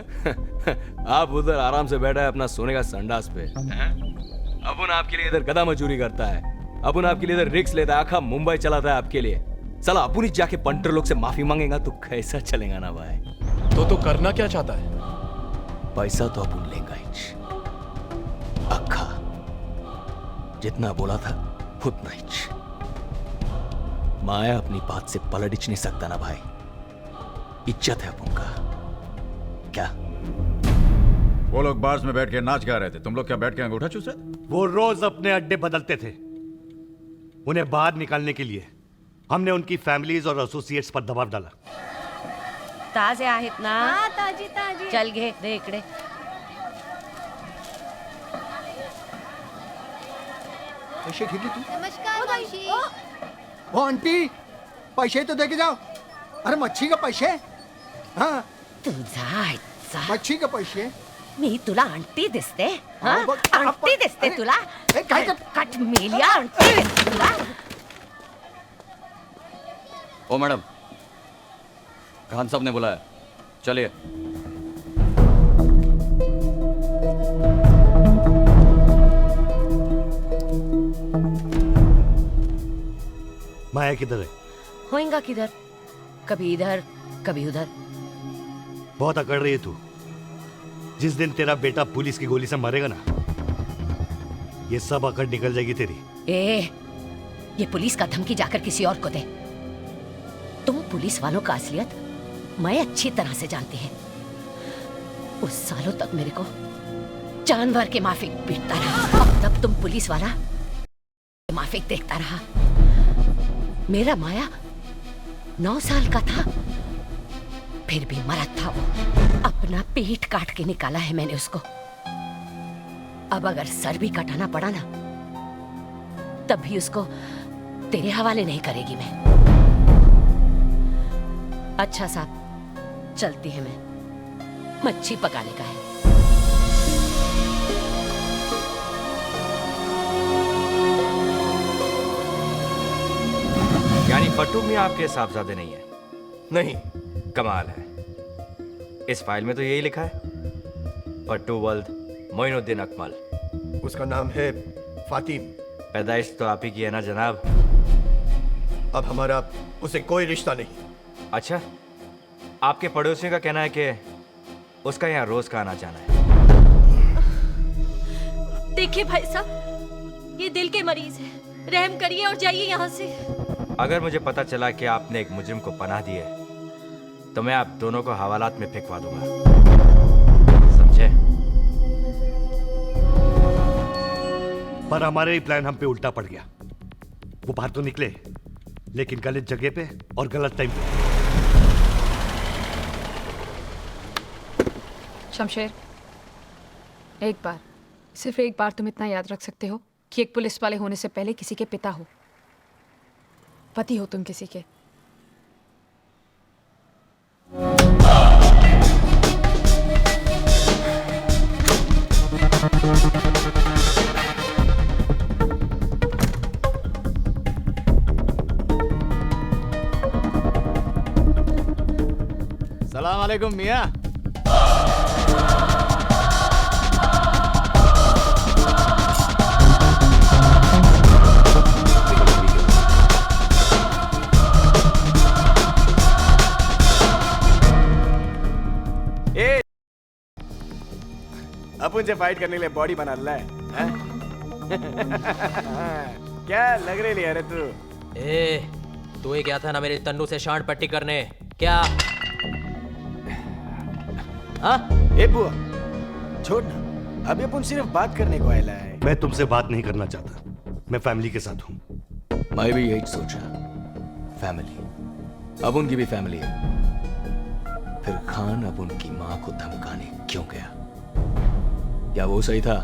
आप उधर आराम से बैठा है अपना सोने का संडास पे, अपन आपके लिए इधर गधा मजूरी करता है, अपन आपके लिए इधर रिक्स लेता है, आखा मुंबई चलाता है आपके लिए। साला अपन ही जाके पंटर लोग से माफी मांगेगा तो कैसा चलेगा ना भाई? तो करना क्या चाहता है? पैसा तो अपन लेंगे ही, अक्खा जितना बोला था उतना ही। माया अपनी बात से पलट नहीं सकता ना भाई, इज्जत है अपन का। क्या वो लोग बार्स में बैठ के नाच गा रहे थे, तुम लोग क्या बैठ के अंगूठा चूस रहे थे? वो रोज अपने अड्डे बदलते थे। उन्हें बाहर निकालने के लिए हमने उनकी फैमिलीज और एसोसिएट्स पर दबाव डाला। ताजे आहेत ना? हाँ ताजी ताजी। चल घे दे इकडे। पैसे घेतले तू? नमस्कार मावशी। हो आंटी, पैसे तो दे के जाओ। अरे मच्छी का पैसे? हाँ तुझा मच्छी का पैसे? मी तुला आंटी दिसते? हाँ? हाँ, बघ, आंटी दिसते अरे, तुला? ए, काय कर- कट मेलिया आंटी दिसते तुला? ओ मैडम, खान साहब ने बुलाया, चलिए। माया किधर है? होएगा किधर? कभी इधर कभी उधर। बहुत अकड़ रही है तू। जिस दिन तेरा बेटा पुलिस की गोली से मरेगा ना, ये सब अकड़ निकल जाएगी तेरी। ए, ये पुलिस का धमकी जाकर किसी और को दे। तुम पुलिस वालों का असलियत मैं अच्छी तरह से जानती है। उस सालों तक मेरे को जानवर के माफिक पीटता रहा, अब तब तुम पुलिस वाला माफिक देखता रहा। मेरा माया 9 साल का था, फिर भी मरद था वो। अपना पेट काट के निकाला है मैंने उसको। अब अगर सर भी कटाना पड़ा ना, तब भी उसको तेरे हवाले नहीं करेगी मैं। अच्छा साहब, चलती है मैं, मच्छी पकाने का है। यानी फट्टू मियां आपके साहबजादे नहीं है? नहीं। कमाल है। इस फाइल में तो यही लिखा है, फट्टू वल्द मोइनुद्दीन अकमल। उसका नाम है फातिम। पैदाइश तो आप ही की है ना जनाब? अब हमारा उसे कोई रिश्ता नहीं। अच्छा, आपके पड़ोसियों का कहना है कि उसका यहाँ रोज का आना जाना है। देखिए भाई साहब, ये दिल के मरीज है, रहम करिए और जाइए यहाँ से। अगर मुझे पता चला कि आपने एक मुजरिम को पनाह दी है, तो मैं आप दोनों को हवालात में फेंकवा दूंगा, समझे? पर हमारे ही प्लान हम पे उल्टा पड़ गया। वो बाहर तो निकले, लेकिन गलत जगह पे और गलत टाइम पे। शमशेर, एक बार, सिर्फ एक बार तुम इतना याद रख सकते हो कि एक पुलिस वाले होने से पहले किसी के पिता हो, पति हो तुम किसी के। सलाम अलैकुम मियाँ। अपन से फाइट करने के लिए बॉडी बना ला है, हैं? क्या लग रही है रे तू? ए, तू ही गया था ना मेरे तन्नू से शांड पट्टी करने, क्या? हाँ? ए बुआ, छोड़ ना, अभी अपन सिर्फ बात करने को आया है। मैं तुमसे बात नहीं करना चाहता, मैं फैमिली के साथ हूँ। मैं भी यही सोचा, फैमिली। अब उनकी भी फैमिली है। फिर खान अब उनकी माँ को धमकाने क्यों गया? क्या वो सही था?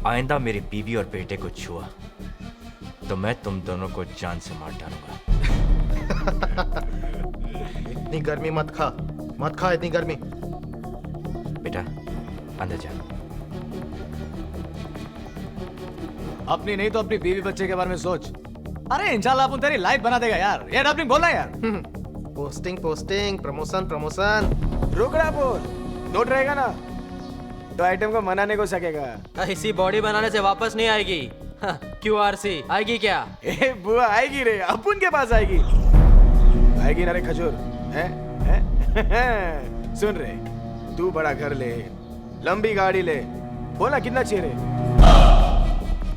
आइंदा मेरी बीवी और बेटे को छुआ तो मैं तुम दोनों को जान से मार डालूंगा। इतनी गर्मी मत खा, मत खा इतनी गर्मी। बेटा अंदर जा। अपनी नहीं तो अपनी बीवी बच्चे के बारे में सोच। अरे इंशाल्लाह अपन तेरी लाइफ बना देगा यार। ये डबलिंग बोलना यार। Posting posting, promotion promotion. रुक रहा बोल, नोट रहेगा ना तो आइटम को मनाने को सकेगा। इसी बॉडी बनाने से वापस नहीं आएगी। QRC आएगी क्या? ए बुआ आएगी रे, अपन के पास आएगी। आएगी ना रे खजूर, हैं? सुन रे, तू बड़ा घर ले, लंबी गाड़ी ले, बोला कितना चाहिए रे?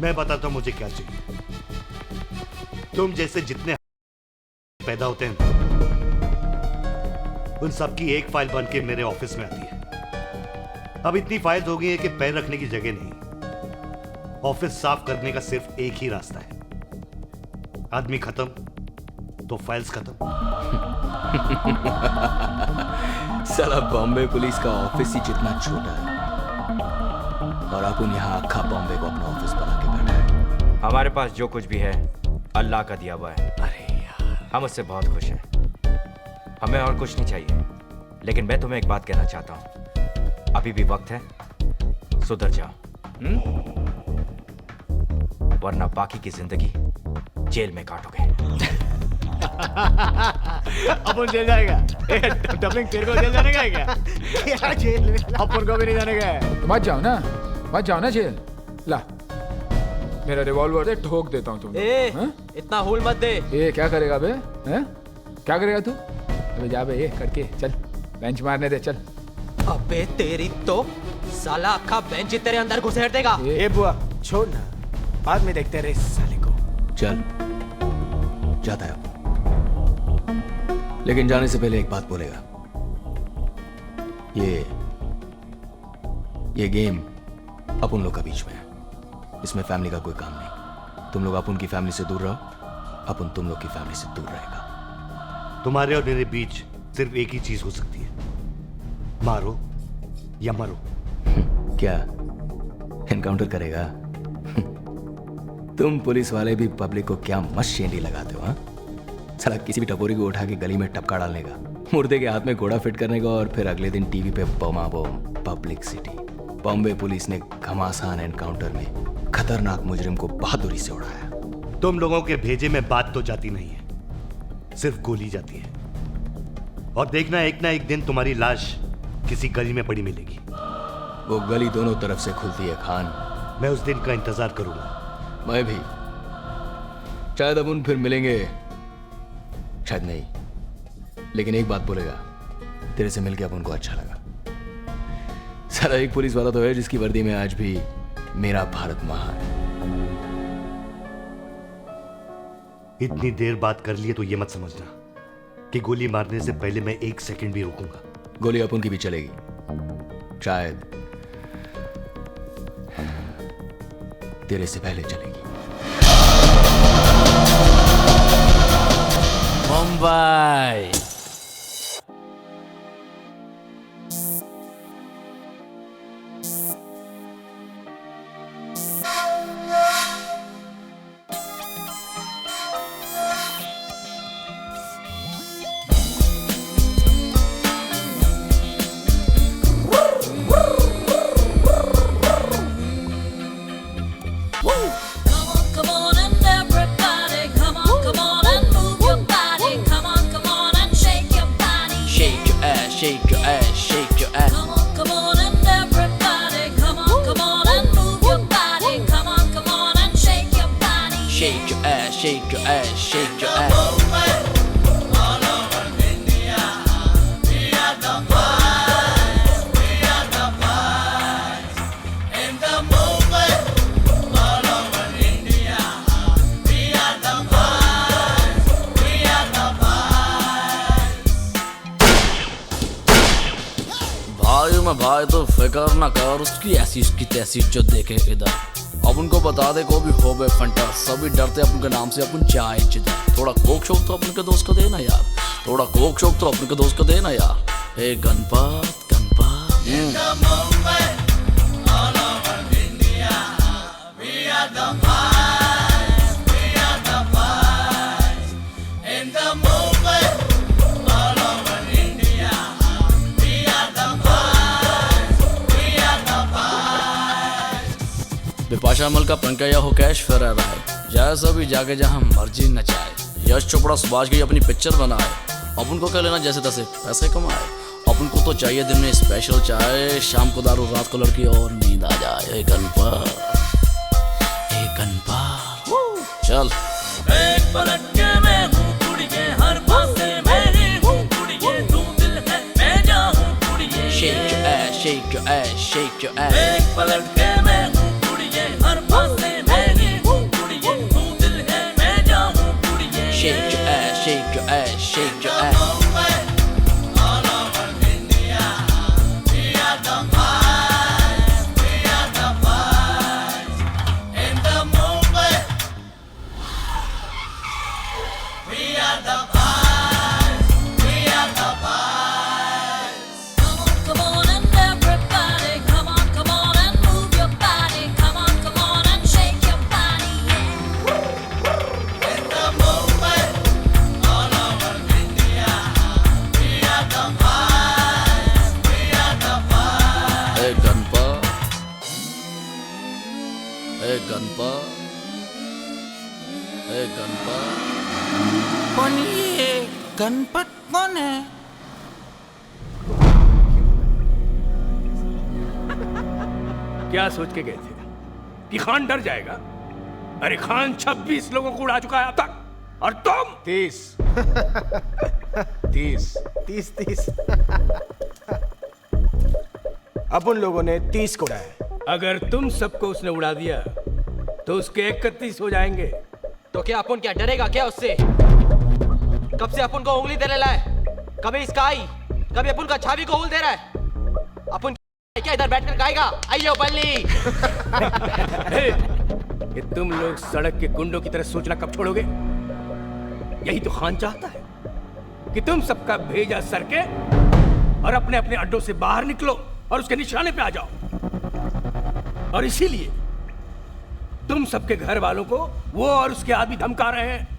मैं बताता हूं मुझे क्या चाहिए। तुम जैसे जितने पैदा होते हैं उन सबकी एक फाइल बन के मेरे ऑफिस में आती है। अब इतनी फाइल्स हो गई है कि पैर रखने की जगह नहीं। ऑफिस साफ करने का सिर्फ एक ही रास्ता है, आदमी खत्म तो फाइल्स खत्म। साला बॉम्बे पुलिस का ऑफिस ही जितना छोटा है और अपन यहाँ अक्खा बॉम्बे को अपना ऑफिस बना के बैठा है। हमारे पास जो कुछ भी है अल्लाह का दिया हुआ है। अरे यार, हम उससे बहुत खुश हैं। हमें और कुछ नहीं चाहिए। लेकिन मैं तुम्हें एक बात कहना चाहता हूँ, अभी भी वक्त है, सुधर जाओ, वरना बाकी की जिंदगी जेल में काटोगे। अपन जेल जाएगा? डबलिंग तेरे को जेल जाने का है क्या? क्या जेल में? अपन को भी नहीं जाने का है। तो मत जाओ ना जेल। ला मेरा रिवॉल्वर दे, ठोक देता हूँ तुम। इतना हुल मत दे। ए क्या करेगा बे? हैं? क्या करेगा तू? अबे जा बे, ये करके चल, बेंच मारने दे, चल। अबे तेरी तो साला अक्खा बेंच तेरे अंदर घुसेड़ देगा। ए बुआ, छोड़ ना, बाद में देखते रहे इस साले को। चल जाता है, लेकिन जाने से पहले एक बात बोलेगा। ये गेम अपन लोग का बीच में है, इसमें फैमिली का कोई काम नहीं। तुम लोग अपन की फैमिली से दूर रहो, अपन तुम लोग की फैमिली से दूर रहेगा। तुम्हारे और मेरे बीच सिर्फ एक ही चीज हो सकती है, मारो या मरो। क्या एनकाउंटर करेगा? तुम पुलिस वाले भी पब्लिक को क्या मस्त शेंडी लगाते हो? हाँ, साला किसी भी टपोरी को उठा के गली में टपका डालने का, मुर्दे के हाथ में घोड़ा फिट करने का, और फिर अगले दिन टीवी पे बमा बम पब्लिसिटी। बॉम्बे पुलिस ने घमासान एनकाउंटर में खतरनाक मुजरिम को बहादुरी से उड़ाया। तुम लोगों के भेजे में बात तो जाती नहीं है, सिर्फ गोली जाती है। और देखना एक ना एक दिन तुम्हारी लाश किसी गली में पड़ी मिलेगी। वो गली दोनों तरफ से खुलती है खान। मैं उस दिन का इंतजार करूंगा। मैं भी। शायद अपन फिर मिलेंगे, शायद नहीं, लेकिन एक बात बोलेगा, तेरे से मिलके अपन को अच्छा लगा। साला एक पुलिस वाला तो है जिसकी वर्दी में आज भी मेरा भारत महान है। इतनी देर बात कर लिए तो ये मत समझना कि गोली मारने से पहले मैं एक सेकंड भी रुकूंगा। गोली अपन की भी चलेगी, शायद तेरे से पहले चलेगी। Mumbai Come on and everybody, come on and move your body. Come on and shake your body. shake your ass, shake your ass, shake your ass. Come on and everybody, come on and move your body. Come on and shake your body. Shake your ass, shake your ass, shake your ass. भाई मैं भाई तो फिकर ना कर, उसकी ऐसी उसकी तैसी जो देखे इधर। अब उनको बता दे को भी हो बे फंटा, सभी डरते अपन के नाम से, अपन जाए जिधर। थोड़ा कोक शौक तो अपन के दोस्त को देना यार, थोड़ा कोक शौक तो अपन के दोस्त को देना यार। हे गणपत बिपाशा मल का पंकज हो कैश फेरा रहा है, जाए सभी जाके जहाँ मर्जी नचाए। यश चोपड़ा सुभाष की अपनी पिक्चर बनाए, अपन को क्या लेना जैसे तैसे पैसे कमाए। अपन को तो चाहिए दिन में स्पेशल चाय, शाम को दारू, रात को लड़की और नींद आ जाए। एक गणपत चल एक पलट के मैं हूँ कुड़िए, हर पासे मेरी हूँ कुड़िए, तू दिल है मैं जाऊँ shake your ass. एक पलट के मैं हूँ कुड़िए, हर पासे मैंने हूँ कुड़िए, तू दिल है मैं जाऊँ कुड़िए. Shake your ass, shake your ass, shake your ass. All over India, we are the boys, we are the boys. In the Mumbai, we are the boys, we are the boys. Come on and everybody, come on and move your body. Come on and shake your body, yeah. In the Mumbai, all over India, we are the boys, we are the boys. Hey Ganpa, hey Ganpa, hey Ganpa. कौन ये गणपत कौन है? क्या सोच के गए थे कि खान डर जाएगा? अरे खान 26 लोगों को उड़ा चुका है अब तक, और तुम 30 30 अब उन लोगों ने 30 को उड़ाया. अगर तुम सबको उसने उड़ा दिया तो उसके 31 हो जाएंगे. तो क्या अपन क्या डरेगा क्या उससे? कब से अपन को उंगली दे रहा है, कभी इसका आई, कभी अपन का छावी को उंगल दे रहा है. अपन क्या इधर बैठकर खाएगा? आइयो बल्ली. ये तुम लोग सड़क के गुंडों की तरह सोचना कब छोड़ोगे? यही तो खान चाहता है कि तुम सबका भेजा सरके और अपने अपने अड्डों से बाहर निकलो और उसके निशाने पे आ जाओ. और इसीलिए तुम सबके घर वालों को वो और उसके आदमी धमका रहे हैं.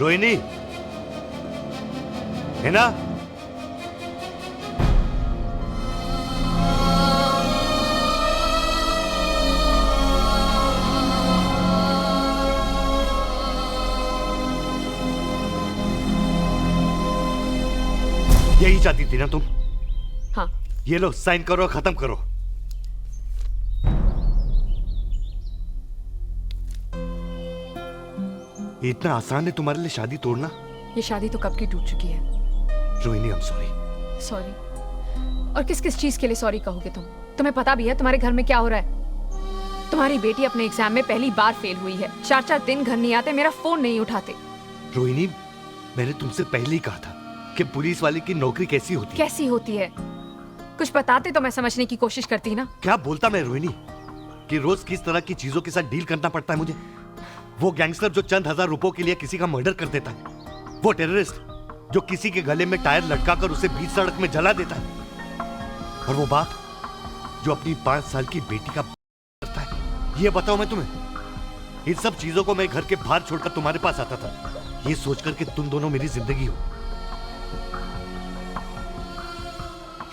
रोहिणी है ना? यही चाहती थी ना तुम? हाँ. ये लो साइन करो, खत्म करो. इतना आसान है तुम्हारे लिए शादी तोड़ना? ये शादी तो कब की टूट चुकी है. Rohini I am sorry. Sorry? और किस किस चीज के लिए सॉरी कहोगे तुम? तुम्हें पता भी है तुम्हारे घर में क्या हो रहा है? तुम्हारी बेटी अपने एग्जाम में पहली बार फेल हुई है. 4-4 दिन घर नहीं आते, मेरा फोन नहीं उठाते. रोहिणी, मैंने तुमसे पहले ही कहा था कि पुलिस वाले की नौकरी कैसी होती है. कैसी होती है? कुछ बताते तो मैं समझने की कोशिश करती ना. क्या बोलता मैं रोहिणी कि रोज किस तरह की चीजों के साथ डील करना पड़ता है मुझे. वो गैंगस्टर जो चंद हजार रुपयों के लिए किसी का मर्डर कर देता है, वो टेररिस्ट जो किसी के गले में टायर लटकाकर उसे बीच सड़क में जला देता है, और वो बाप जो अपनी 5 साल की बेटी का करता है. ये बताओ मैं तुम्हें, इन सब चीजों को मैं घर के बाहर छोड़कर तुम्हारे पास आता था, ये सोचकर कि तुम दोनों मेरी जिंदगी हो.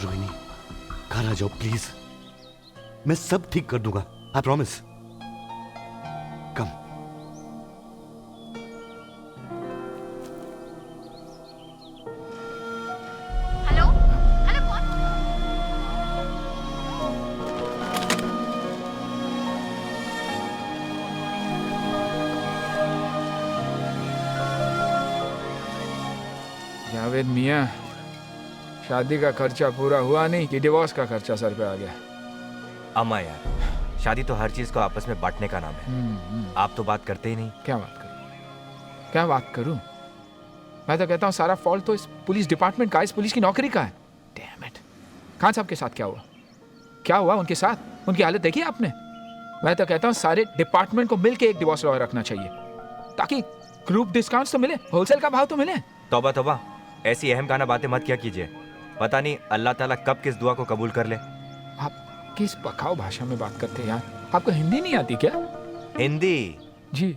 रोहिणी, घर आ जाओ प्लीज. मैं सब ठीक कर दूंगा, आई प्रॉमिस. कम. जावेद मियाँ, शादी का खर्चा पूरा हुआ नहीं कि डिवोर्स का खर्चा सर पे आ गया? अम्मा यार, शादी तो हर चीज को आपस में बांटने का नाम है. आप तो बात करते ही नहीं. क्या बात करूं? क्या बात करूं? मैं तो कहता हूं सारा फॉल्ट तो इस पुलिस डिपार्टमेंट का, इस पुलिस की नौकरी का है. Damn it. खान साहब के साथ क्या हुआ? क्या हुआ उनके साथ? उनकी हालत देखी आपने? मैं तो कहता हूँ सारे डिपार्टमेंट को मिलके एक डिवोर्स लॉयर रखना चाहिए ताकि ग्रुप डिस्काउंट्स तो मिले, होलसेल का भाव तो मिले। तौबा तौबा, ऐसी अहम खाना बातें मत क्या कीजिए। पता नहीं अल्लाह ताला कब किस दुआ को कबूल कर ले। आप किस पकाऊ भाषा में बात करते हैं यार? आपको हिंदी नहीं आती क्या? हिंदी? जी।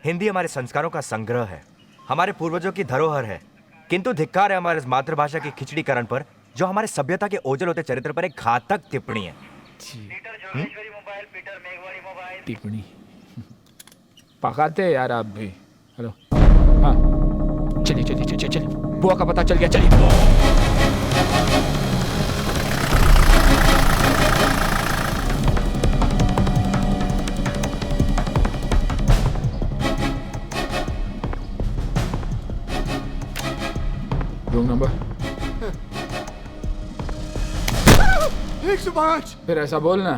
हिंदी हमारे संस्कारों का संग्रह है, हमारे पूर्वजों की धरोहर है। किंतु धिक्कार है हमारे मातृभाषा की खिचड़ीकरण पर, जो हमारे सभ्यता के ओझल होते चरित्र पर एक घातक टिप्पणी है। टिप्पणी पकाते हैं यार आप भी। हेलो, हाँ चलिए चलिए चलिए चलिए, बुआ का पता चल गया, चलिए। Room number 105। फिर ऐसा बोलना।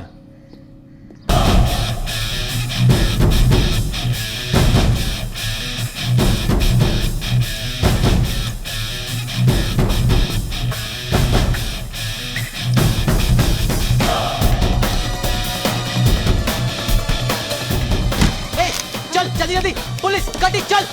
चल जल्दी जल्दी, पुलिस गाड़ी चल।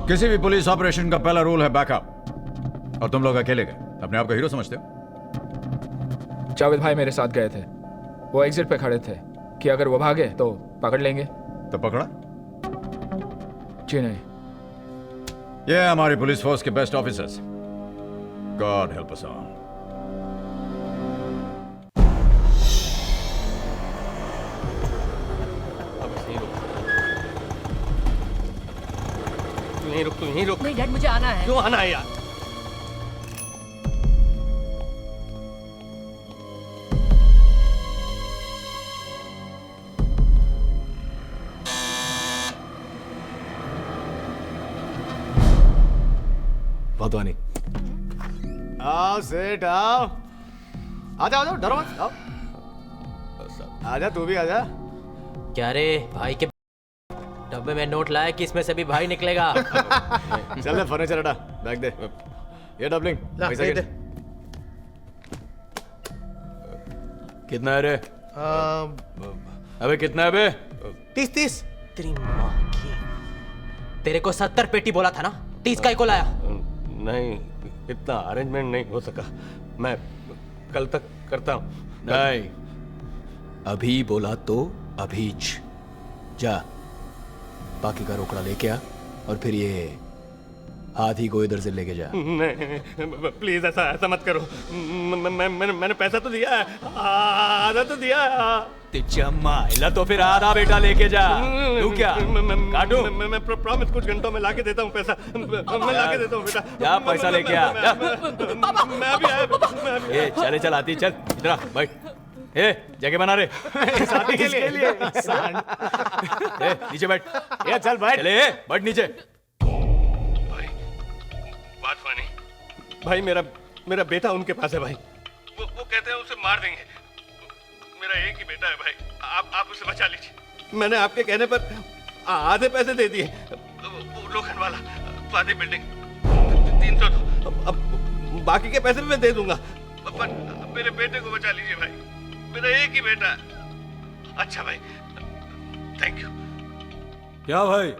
किसी भी पुलिस ऑपरेशन का पहला रूल है बैकअप, और तुम लोग अकेले गए, अपने आप को हीरो समझते हो? जावेद भाई मेरे साथ गए थे, वो एग्जिट पे खड़े थे कि अगर वो भागे तो पकड़ लेंगे। तो पकड़ा? जी नहीं। ये हमारी पुलिस फोर्स के best officers. God help us all. तू यहीं रुक। नहीं डैड, मुझे आना है। क्यों आना है यार? वाधवानी, आओ सेठ आओ। आजा आजा, डरो मत, आओ। आजा तू भी आजा। क्या रे भाई के डब्बे में नोट लाया कि इसमें से भी भाई निकलेगा? चल ले फर्नीचर हटा, बैग दे। ये डबलिंग पैसा दे। कितना है रे? अबे कितना है बे? 30। तेरी माँ की, तेरे को 70 पेटी बोला था ना, 30 का ही को लाया? नहीं, इतना अरेंजमेंट नहीं हो सका, मैं कल तक करता हूँ। नहीं, अभी बोला तो अभीच जा, बाकी का रोकड़ा लेके आ और फिर ये हाथी को इधर से लेके जा। नहीं प्लीज, ऐसा मत करो। मैंने पैसा तो दिया है, आधा तो दिया है। माइला तो फिर आधा बेटा लेके जा। तू क्या काटू? मैं प्रॉमिस कुछ घंटों में लाके देता हूँ पैसा। मैं लाके देता हूँ बेटा। जा पैसा लेके आ। मैं भी आया। ये चले चल आती, चल इधर आ, बैठ। ए जगह बना रे शादी के लिए। ए नीचे बैठ। ये चल बैठ। चले बैठ नीचे। वाधवानी भाई, मेरा बेटा उनके पास है भाई। वो कहते हैं उसे मार देंगे। मेरा एक ही बेटा है भाई, आप उसे बचा लीजिए। मैंने आपके कहने पर आधे पैसे दे दिए। वो लोखंड वाला वादी बिल्डिंग 300 तो अब बाकी के पैसे भी मैं दे दूंगा, पर मेरे बेटे को बचा लीजिए भाई, मेरा एक ही बेटा है। अच्छा भाई, थैंक यू। क्या भाई,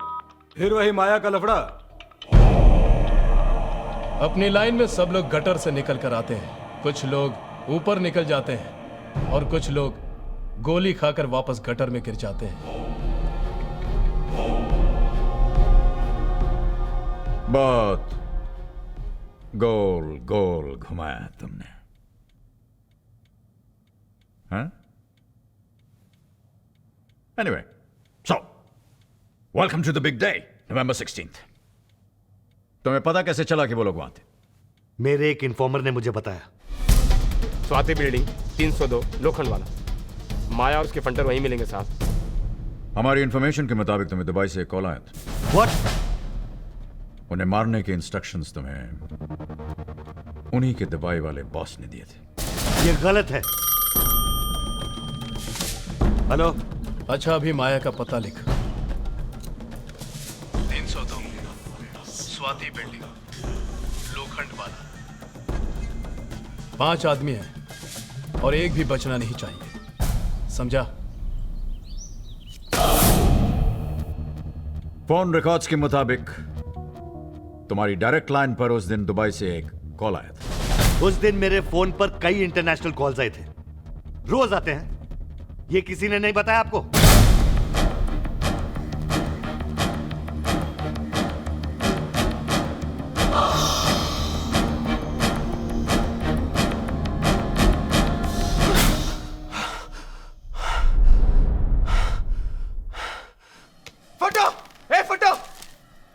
फिर वही माया का लफड़ा? अपनी लाइन में सब लोग गटर से निकल कर आते हैं, कुछ लोग ऊपर निकल जाते हैं और कुछ लोग गोली खाकर वापस गटर में गिर जाते हैं। बहुत गोल गोल घुमाया तुमने, हाँ? Anyway, so welcome to the big day, November 16th. तुम्हें पता कैसे चला कि वो लोग वहां थे? मेरे एक इन्फॉर्मर ने मुझे बताया। स्वाति बिल्डिंग 302 लोखंड वाला, माया और उसके फंटर वहीं मिलेंगे साहब। हमारी इंफॉर्मेशन के मुताबिक तुम्हें दुबई से एक कॉल आया था। What? उन्हें मारने के इंस्ट्रक्शंस तुम्हें उन्हीं के दुबई वाले बॉस ने दिए थे। ये गलत है। हेलो। अच्छा, अभी माया का पता लिख। 302 स्वाति बिल्डिंग लोखंड वाला। 5 आदमी हैं और एक भी बचना नहीं चाहिए, समझा? फोन रिकॉर्ड्स के मुताबिक तुम्हारी डायरेक्ट लाइन पर उस दिन दुबई से एक कॉल आया था। उस दिन मेरे फोन पर कई इंटरनेशनल कॉल्स आए थे, रोज आते हैं। ये किसी ने नहीं बताया आपको?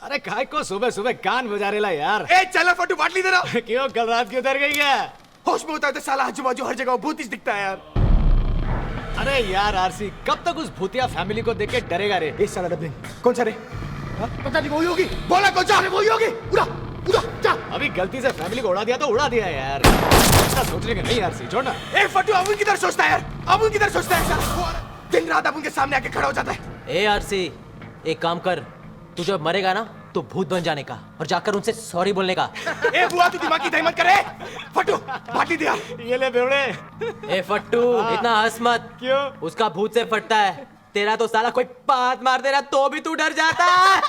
अरे काय को सुबह सुबह कान बजा रेला यार। ए चला फटू बाटली दे रहा। क्यों, कल रात की उतर गई क्या? होश में होता है तो साला आजू बाजू हर जगह भूत ही दिखता है यार। अरे यार आरसी, कब तक उस भूतिया फैमिली को देख के डरेगा रे? इस साला डबलिंग कौन सा रे? पता नहीं, वही होगी। बोला कौन सा? वही होगी। उड़ा उड़ा जा। अभी गलती से फैमिली को उड़ा दिया तो उड़ा दिया यार, ऐसा सोचने का नहीं आरसी, छोड़ना। ए फटू अब उनकी तरफ सोचता है यार, अब उनकी तरफ सोचता है साला। दिन रात अब उनके सामने आके खड़ा हो जाता है। ए आरसी, एक काम कर, तू जब मरेगा ना तो भूत बन जाने का और जाकर उनसे सॉरी बोलने का। ए बुआ, तू दिमाग की दही मत करे। फटू बाटली दिया। ये ले बेवड़े। ए फट्टू, इतना हंस मत। क्यों? उसका भूत से फटता है, तेरा तो साला कोई बात मार दे रहा तो भी तू डर जाता है।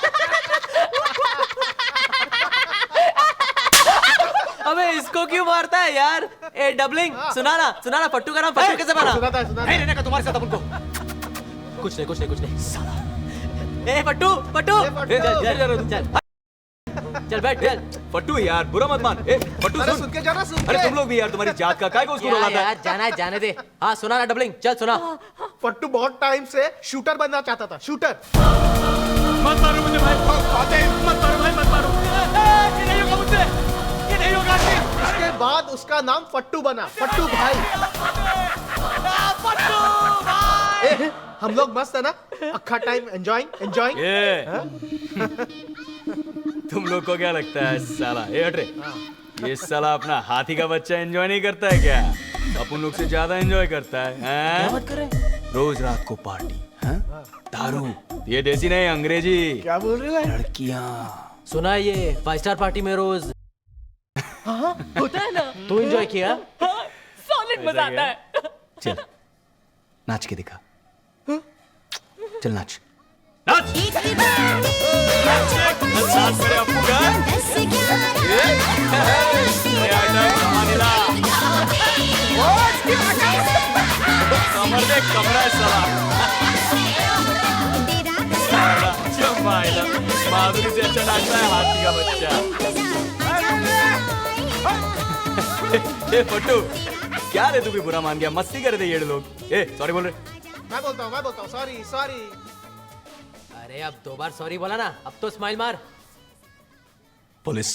अबे इसको क्यों मारता है यार? ए डबलिंग, सुना ना फट्टू का नाम फट्टू कैसे बना? नहीं रहने का तुम्हारे साथ अपन को। कुछ नहीं साला। ए फट्टू चल बैठ चल। फट्टू यार बुरा मत मान। ए फट्टू सुन के जाना, सुन अरे तुम लोग भी यार, तुम्हारी जात का काय को उसको रुलाता है? यार जाना है जाने दे। हाँ सुना ना डबलिंग, चल सुना। फट्टू बहुत टाइम से शूटर बनना चाहता था, शूटर। मत मारो मुझे भाई, मत मारो भाई, मत मारो। ये नहीं होगा मुझसे, ये नहीं होगा। उसके बाद उसका नाम फट्टू बना, फट्टू भाई। फट्टू भाई। हम लोग मस्त है ना, अक्खा टाइम एंजॉयिंग। तुम लोग को क्या लगता है साला? ए हट रे, ये साला अपना हाथी का बच्चा एंजॉय नहीं करता है क्या? अपन लोग से ज्यादा एंजॉय करता है। क्या बात कर रहे हैं? रोज रात को पार्टी, दारू। ये देसी नहीं, अंग्रेजी। क्या बोल रहे हो? लड़कियां। सुना है ये 5 स्टार पार्टी में रोज होता है ना। तू एंजॉय किया? सॉलिड मजा आता है। चल नाच के दिखा, चल नाच। माधुरी से अच्छा नाचता है हाथी का बच्चा। ए फट्टू, क्या रे तू भी बुरा मान गया? मस्ती कर रहे थे ये लोग। ए सॉरी बोल रहे। मैं बोलता हूँ सॉरी। अरे अब 2 बार सॉरी बोला ना, अब तो स्माइल मार। पुलिस।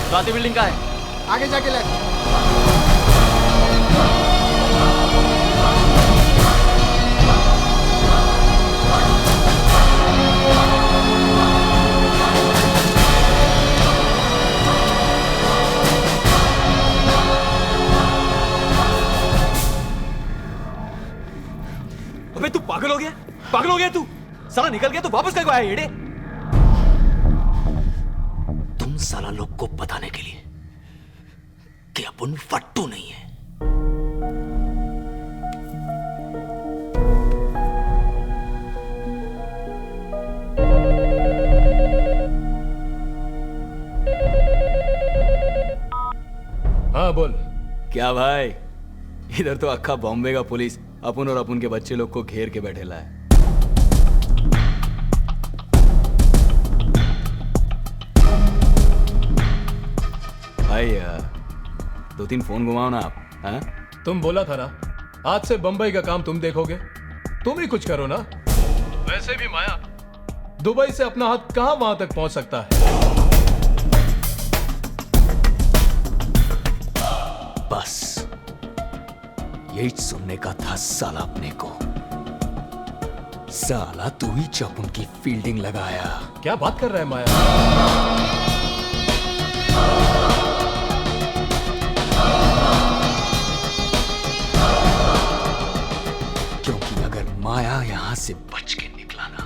स्वाति बिल्डिंग का है, आगे जाके ले। पागल हो गया तू? साला निकल गया तो वापस कब आया येड़े? तुम साला लोग को बताने के लिए कि अपन फट्टू नहीं है। हाँ बोल। क्या भाई, इधर तो अक्खा बॉम्बे का पुलिस अपन और अपन के बच्चे लोग को घेर के बैठेला है। भाई 2-3 फोन घुमाओ ना आप। हाँ? तुम बोला था ना आज से बंबई का काम तुम देखोगे, तुम ही कुछ करो ना। वैसे भी माया दुबई से अपना हाथ कहां वहां तक पहुंच सकता है। बस यही सुनने का था साला अपने को। साला तू ही जब उनकी फील्डिंग लगाया। क्या बात कर रहा है माया? क्योंकि अगर माया यहां से बच के निकला ना,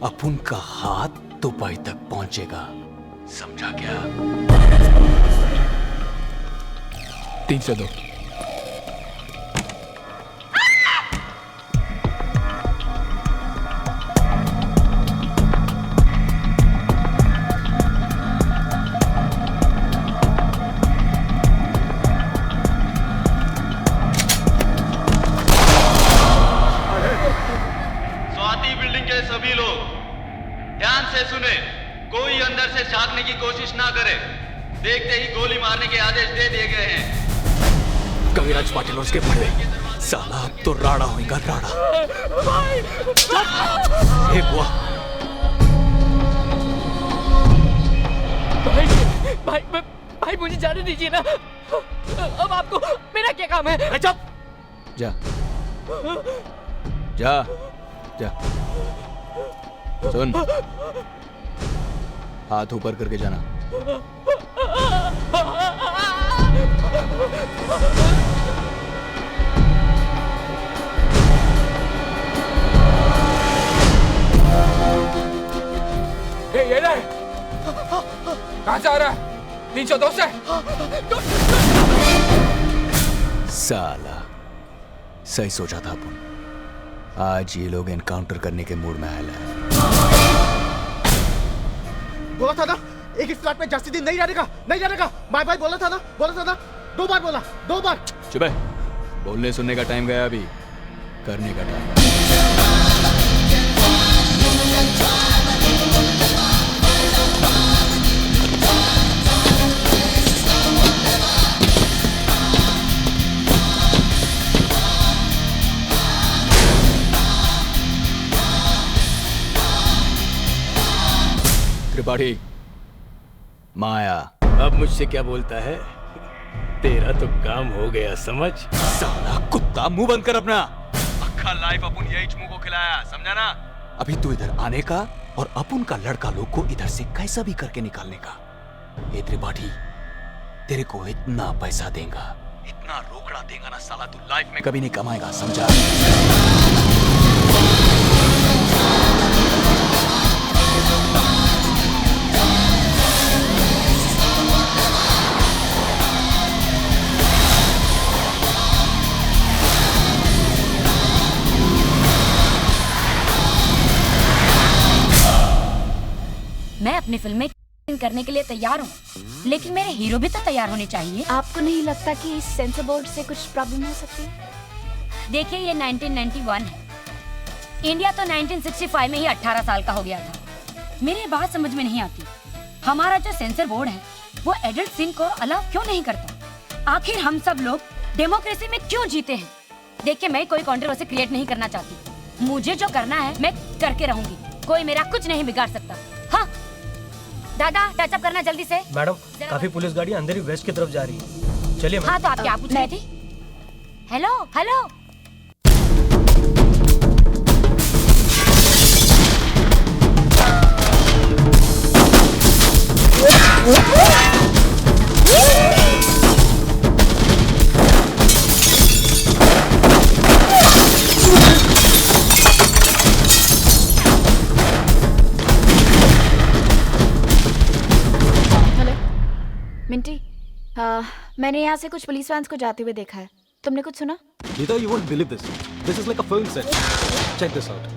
अपन का हाथ दुबई तक पहुंचेगा। समझा क्या? 3 से 2। स्वाति बिल्डिंग के सभी लोग ध्यान से सुने, कोई अंदर से झांकने की कोशिश ना करे। देखते ही गोली मारने के आदेश दे दिए गए हैं। कविराज पाटिल और उसके बड़े साला अब तो राड़ा होगा राड़ा। हे बुआ, भाई मुझे जाने दीजिए ना। अब आपको मेरा क्या काम है? चुप। जा जा जा। सुन, हाथ ऊपर करके जाना। ये ले, कहां से आ रहा है? 302 से। साला सही सोचा था अपन। आज ये लोग एनकाउंटर करने के मूड में आया है। बोला था ना एक फ्लैट में जास्ती दिन नहीं रहने का। माय भाई बोला था ना 2 बार बोला, 2 बार। चुप है, बोलने सुनने का टाइम गया, अभी करने का टाइम। त्रिपाठी, माया अब मुझसे क्या बोलता है? तेरा तो काम हो गया, समझ? साला कुत्ता, मुंह बंद कर अपना। अक्खा लाइफ अपन यही चमू को खिलाया, समझा ना? अभी तू इधर आने का और अपन का लड़का लोग को इधर से कैसा भी करके निकालने का। ये त्रिपाठी, तेरे को इतना पैसा देगा, इतना रोकड़ा देगा ना साला, तू लाइफ में कभी नहीं कमाएगा, समझा? मैं अपनी फिल्म में करने के लिए तैयार हूँ, लेकिन मेरे हीरो भी तो तैयार होने चाहिए। आपको नहीं लगता कि इस सेंसर बोर्ड से कुछ प्रॉब्लम हो सकती है? देखिए, ये 1991 है, इंडिया तो 1965 में ही 18 साल का हो गया था। मेरी बात समझ में नहीं आती, हमारा जो सेंसर बोर्ड है वो एडल्ट सीन को अलाउ क्यों नहीं करता? आखिर हम सब लोग डेमोक्रेसी में क्यों जीते हैं? देखिए, मैं कोई कंट्रोवर्सी क्रिएट नहीं करना चाहती, मुझे जो करना है मैं करके रहूंगी, कोई मेरा कुछ नहीं बिगाड़ सकता। हाँ दादा, टचअप करना जल्दी से। मैडम, काफी पुलिस गाड़ी अंदर ही वेस्ट की तरफ जा रही है। चलिए। हाँ तो आप क्या पूछ रही थी? Hello hello. मैंने यहाँ से कुछ पुलिस वैन्स को जाते हुए देखा है। तुमने कुछ सुना? Nita, you won't believe this. This is like a film set. Check this out.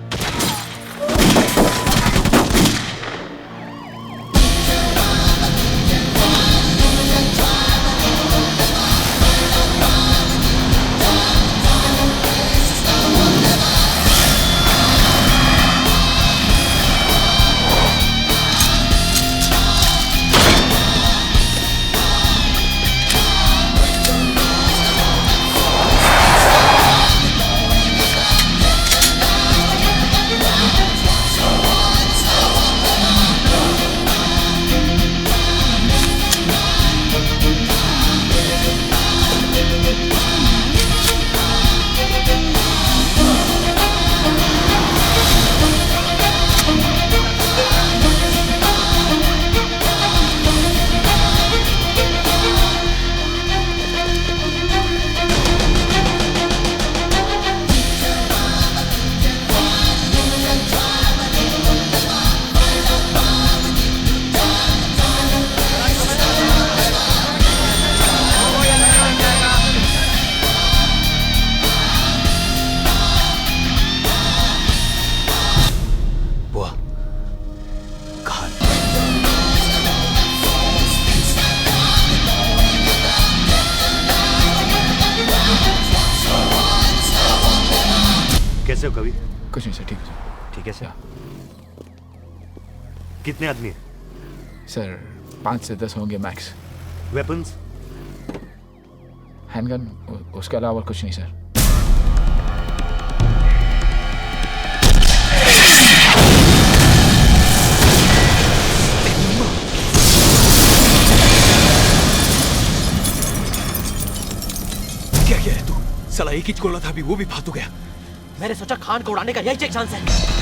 कैसे हो कवि? कुछ नहीं सर, ठीक है सर। ठीक है सर। कितने आदमी हैं? सर 5 से 10 होंगे मैक्स। वेपन्स? हैंडगन, उसके अलावा कुछ नहीं सर। क्या किया है तू? साला एक ही गोला था, अभी वो भी फालतू गया। मैंने सोचा खान को उड़ाने का यही एक चांस है।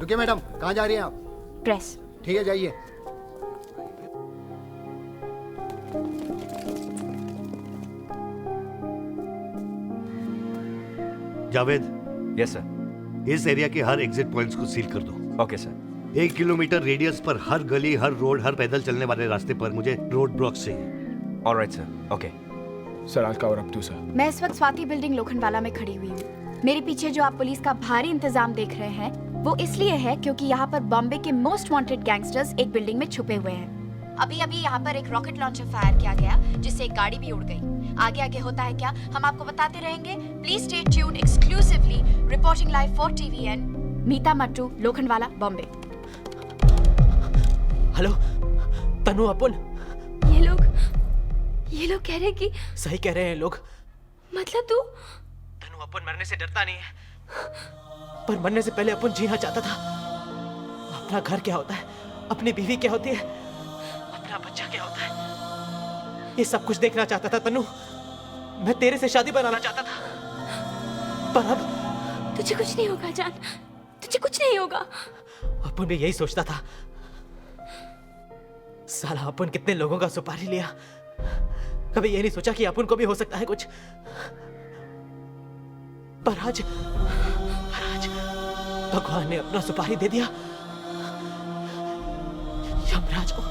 रुकिए मैडम, कहाँ जा रही हैं आप? प्रेस। ठीक है, जाइए। जावेद। Yes sir. इस एरिया के हर एग्जिट पॉइंट्स को सील कर दो। Okay sir. 1 किलोमीटर रेडियस पर हर गली, हर रोड, हर पैदल चलने वाले रास्ते पर मुझे रोड ब्लॉक्स चाहिए। Alright sir. ओके सर, आज कवर अप टू सर। मैं इस वक्त स्वाति बिल्डिंग लोखंडवाला में खड़ी हुई हूँ। मेरे पीछे जो आप पुलिस का भारी इंतजाम देख रहे हैं वो इसलिए है क्योंकि यहाँ पर बॉम्बे के मोस्ट वांटेड गैंगस्टर्स एक बिल्डिंग में छुपे हुए हैं। अभी अभी यहाँ पर एक रॉकेट लॉन्चर फायर किया गया जिससे एक गाड़ी भी उड़ गई। आगे आगे होता है क्या, हम आपको बताते रहेंगे। Please stay tuned exclusively, reporting live for TVN, Meeta Mattoo, Lokhandwala, Bombay. Hello Tanu, अपन ये लोग कह रहे हैं कि सही कह रहे हैं लोग। मतलब तू? तनु, अपन मरने से डरता नहीं है, पर मरने से पहले अपन जीना चाहता था। अपना घर क्या होता है, अपनी बीवी क्या होती है, अपना बच्चा क्या होता है, ये सब कुछ देखना चाहता था तनु। मैं तेरे से शादी बनाना चाहता था, पर अब तुझे कुछ नहीं होगा जान, तुझे कुछ नहीं होगा। अपन भी यही सोचता था। साला अपन कितने लोगों का सुपारी लिया, कभी ये नहीं सोचा कि अपन को भी हो सकता है कुछ। पर आज भगवान ने अपना सुपारी दे दिया यमराज को।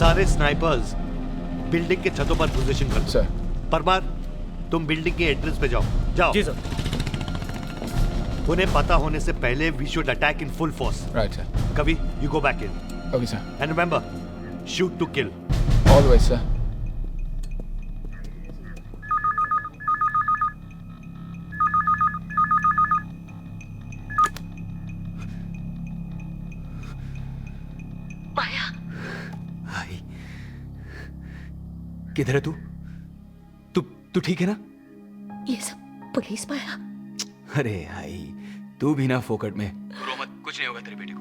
सारे स्नाइपर्स बिल्डिंग के छतों पर पोजीशन कर सर। परमार, तुम बिल्डिंग के एंट्रेंस पे जाओ। जाओ। जी सर। उन्हें पता होने से पहले we should attack in full force. Right sir. Kavi, you go back in. Okay sir. And remember, shoot to kill. Always sir. किधर है तू? तू ठीक है ना? ये सब पुलिस पाया। अरे भाई, तू भी ना फोकट में। रो मत, कुछ नहीं होगा तेरे बेटे को।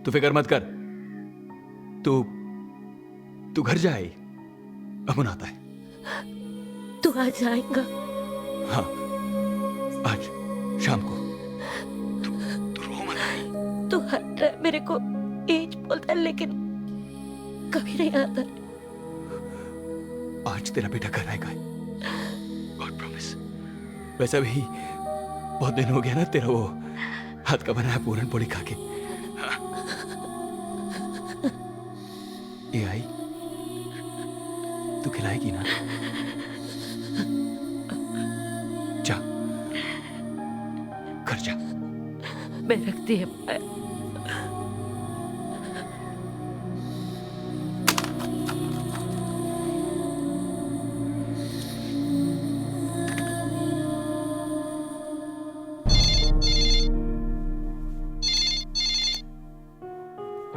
तू फिक्र मत कर। तू घर जाए, अमन आता है। तू आज आएगा? हाँ, आज शाम को। तू रो मत भाई। तू हर टाइम मेरे को एज बोलता है, लेकिन कभी नहीं आता। आज तेरा बेटा घर आएगा, गॉड प्रॉमिस। वैसे भी बहुत दिन हो गया ना तेरा वो हाथ का बनाया पूरन पोली खा के। हाँ। ये आई, तू खिलाएगी ना? जा, घर जा। मैं रखती है।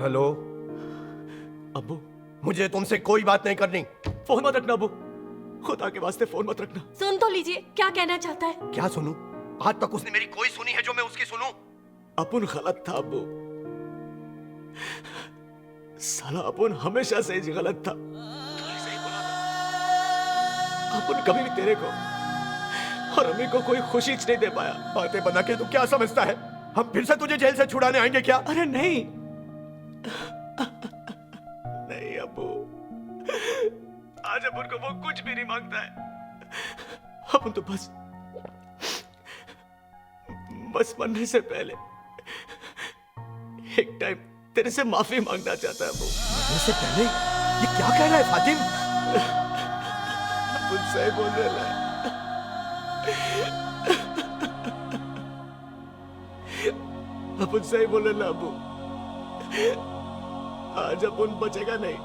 हेलो अब्बू, मुझे तुमसे कोई बात नहीं करनी। फोन मत रखना अब्बू, खुदा के वास्ते फोन मत रखना। सुन तो लीजिए, क्या कहना चाहता है? क्या सुनूं? आज तक उसने मेरी कोई सुनी है जो मैं उसकी सुनूं? अपन गलत था अब्बू, साला अपन हमेशा से ही गलत था। तूने सही बोला था। अपन कभी भी तेरे को और अम्मी को कोई खुशी नहीं दे पाया। बातें बना के तू क्या समझता है? हम फिर से तुझे जेल से छुड़ाने आएंगे क्या? अरे नहीं नहीं अब्बू, आज अपन को वो कुछ भी नहीं मांगता है। अपन तो बस मरने से पहले एक टाइम तेरे से माफी मांगना चाहता है अब्बू। मरने से पहले? ये क्या कह रहा है फातिम? अपन सही बोल रहा है। अपन सही बोल रहे अब्बू, आज अपन बचेगा नहीं।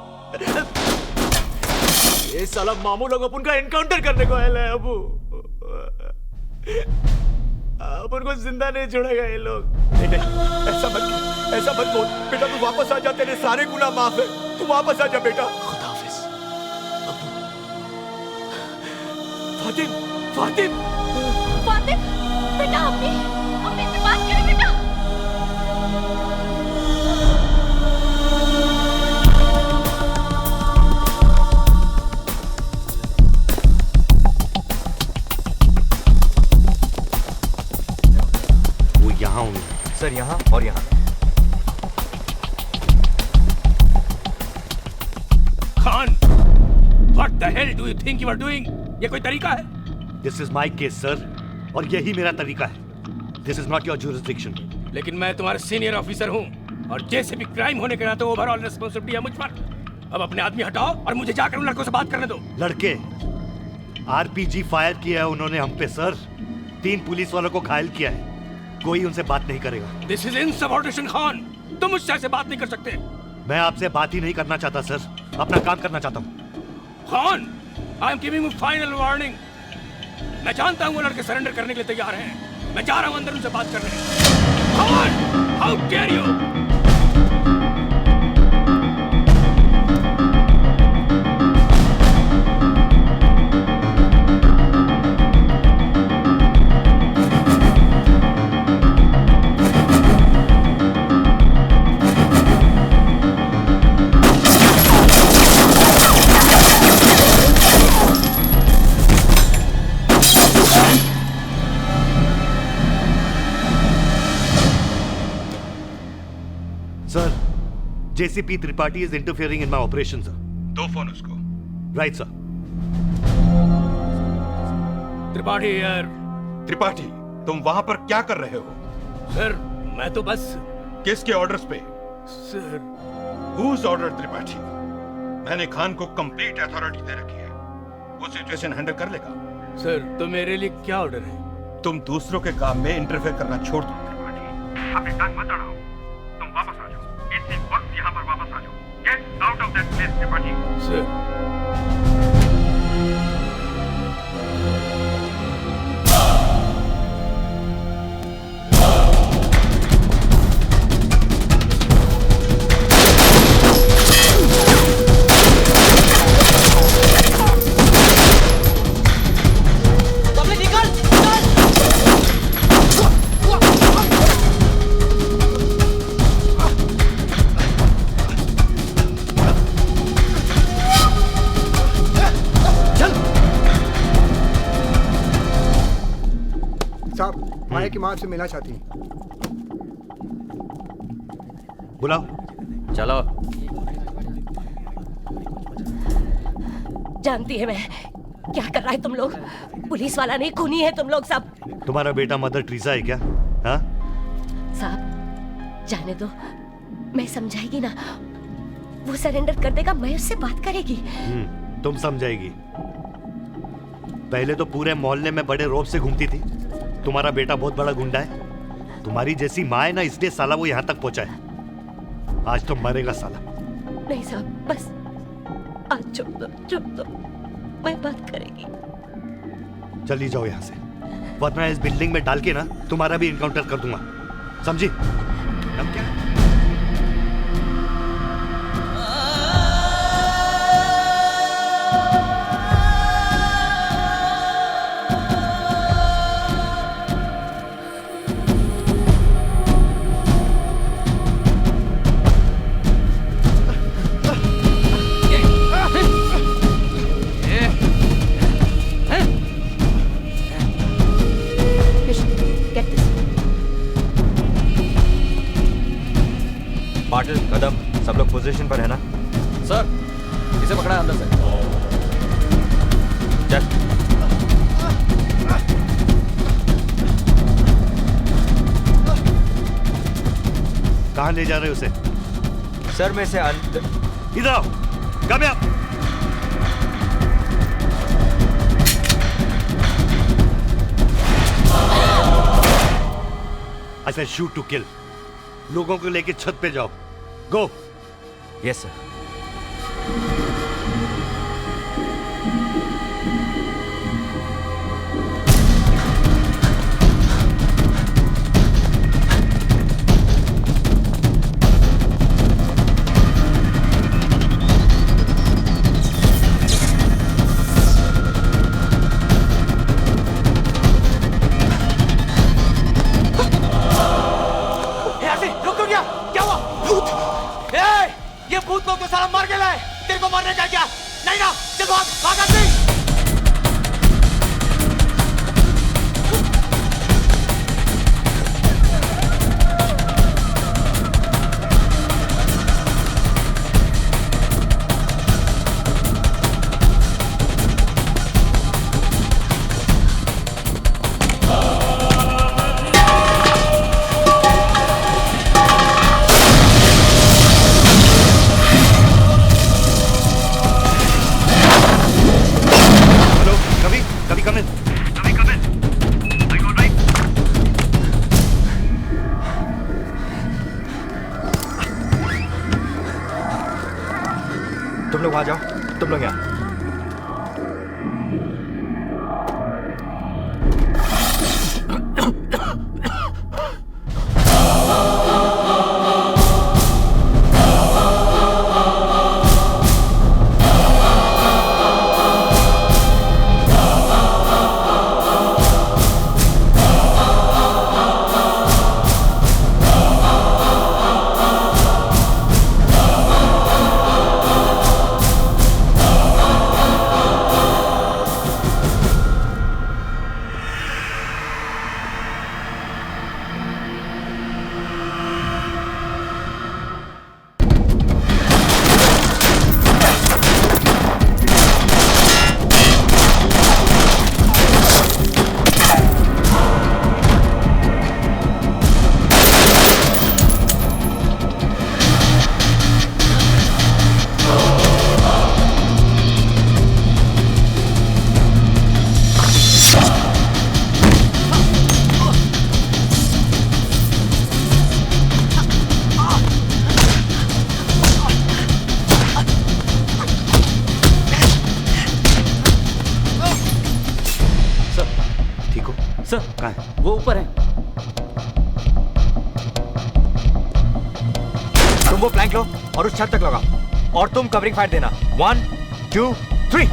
ये साला मामू लोग अपन का एनकाउंटर करने को आए हैं अब्बू। अपन को जिंदा नहीं छोड़ेगा ये लोग। नहीं नहीं, ऐसा मत बोल बेटा। तू वापस आ जा, तेरे सारे गुनाह माफ है। तू वापस आ जा बेटा। खुदा हाफिज अब्बू। फातिम, फातिम, फातिम, बेटा अम्मी से बात करें बेटा। यहाँ हूँ सर, यहाँ और यहाँ। Khan, what the hell do you think you are doing? ये कोई तरीका है? This is my case, sir, और यही मेरा तरीका है। This is not your jurisdiction. लेकिन मैं तुम्हारा सीनियर ऑफिसर हूँ और जैसे भी क्राइम होने के नाते ओवरऑल रिस्पॉन्सिबिलिटी है मुझ पर। अब अपने आदमी हटाओ और मुझे जाकर उन लड़कों से बात करने दो। लड़के आरपीजी फायर किया है उन्होंने हम पे सर। 3 पुलिस वालों को घायल किया है। कोई उनसे बात नहीं करेगा। दिस इज इनसबऑर्डिनेशन खान, तुम मुझसे ऐसे बात नहीं कर सकते। मैं आपसे बात ही नहीं करना चाहता सर, अपना काम करना चाहता हूँ। Khan, I am giving you final warning. मैं जानता हूँ वो लड़के सरेंडर करने के लिए तैयार हैं। मैं जा रहा हूँ अंदर उनसे बात करने। Khan, how dare you! Sir, JCP Tripathi is interfering in my operation sir. दो फोन उसको। Right sir. त्रिपाठी यार। त्रिपाठी, तुम वहां पर क्या कर रहे हो? सर मैं तो बस। किसके ऑर्डर्स पे? सर। Whose order Tripathi? मैंने खान को कंप्लीट अथॉरिटी दे रखी है, वो सिचुएशन हैंडल कर लेगा। सर तो मेरे लिए क्या ऑर्डर है? तुम दूसरों के काम में इंटरफेयर करना छोड़ दो त्रिपाठी। अपनी टांग मत अड़ाओ, तुम वापस आ जाओ, इसी वक्त यहाँ पर वापस आ जाओ। Get out of that place Tripathi. Sir. Maya की माँ से मिलना चाहती है। बुलाओ। चलो। जानती है मैं क्या कर रहा है तुम लोग। पुलिस वाला नहीं, खूनी है तुम लोग सब। तुम्हारा बेटा मदर टेरेसा है क्या? हाँ? साहब जाने दो, मैं समझाएगी ना, वो सरेंडर कर देगा, मैं उससे बात करेगी। तुम समझाएगी। पहले तो पूरे मोहल्ले में बड़े रौब से घूमती थी। तुम्हारा बेटा बहुत बड़ा गुंडा है, तुम्हारी जैसी माँ है ना, इसलिए साला वो यहाँ तक पहुंचा है। आज तो मरेगा साला। नहीं साहब बस आज छोड़ दो, मैं बात करेगी। चली जाओ यहाँ से, वरना इस बिल्डिंग में डाल के ना तुम्हारा भी इनकाउंटर कर दूंगा, समझी? अब क्या? पाटिल, कदम, सब लोग पोजीशन पर है ना? सर, इसे पकड़ा है अंदर से। चल। कहाँ ले जा रहे हो उसे? सर में से अंदर। इधर आओ, come here. I said shoot to kill. लोगों को लेके छत पे जाओ। गो। Yes sir. भूत लोग तो साला मर गया है, तेरे को मरने का क्या? नहीं ना, चल भाग, भाग आदमी। तुम लोग वहां जाओ, तुम लोग यहाँ। तुम वो प्लैंक लो और उस छत तक लगाओ और तुम कवरिंग फायर देना। 1 2 3।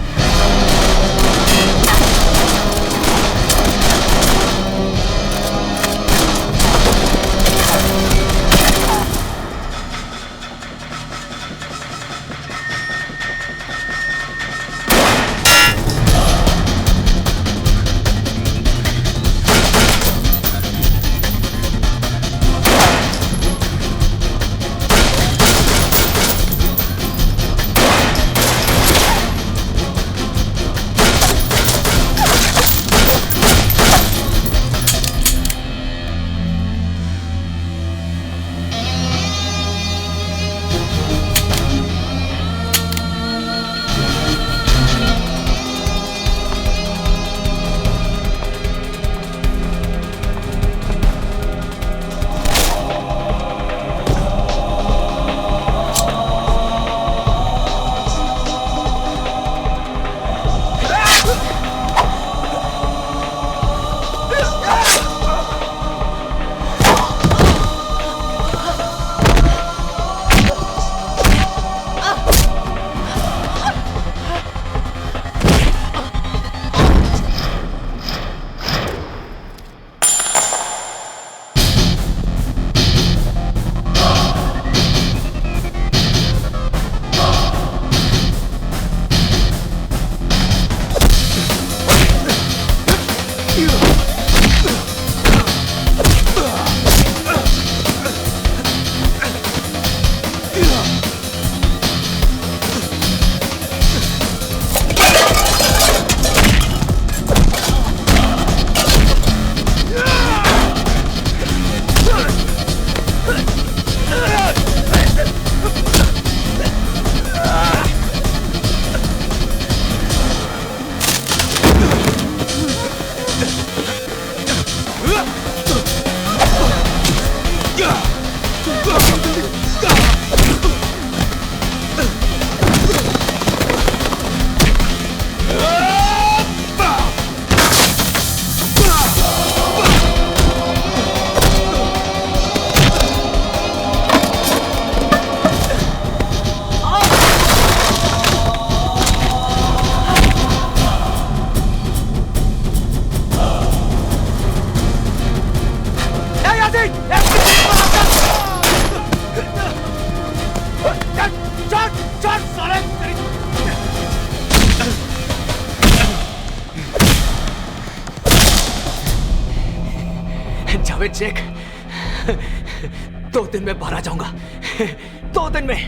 जावेद शेख, 2 दिन में बाहर आ जाऊंगा। 2 दिन में।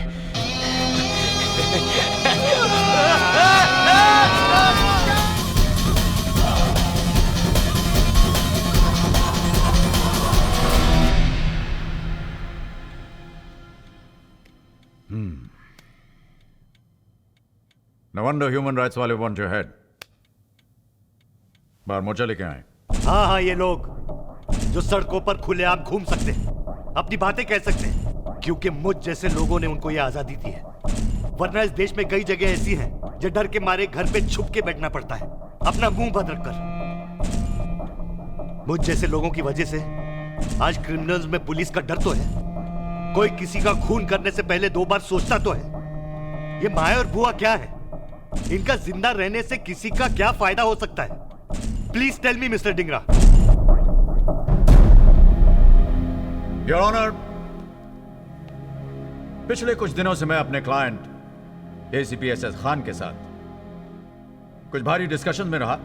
No wonder human rights वाले want your head. बाहर मोर्चा लेके आए। हाँ, ये लोग जो सड़कों पर खुलेआम घूम सकते हैं, अपनी बातें कह सकते हैं, क्योंकि मुझ जैसे लोगों ने उनको ये आजादी दी है। वरना इस देश में कई जगह ऐसी हैं जो डर के मारे घर पे छुप के बैठना पड़ता है, अपना मुंह बंद रखकर। मुझ जैसे लोगों की वजह से आज क्रिमिनल्स में पुलिस का डर तो है। कोई किसी का खून करने से पहले 2 बार सोचता तो है। ये माँ और बुआ क्या है? इनका जिंदा रहने से किसी का क्या फायदा हो सकता है? Please tell me mister Dhingra. Your honour, पिछले कुछ दिनों से मैं अपने क्लाइंट एसीपी एसएस खान के साथ कुछ भारी डिस्कशन में रहा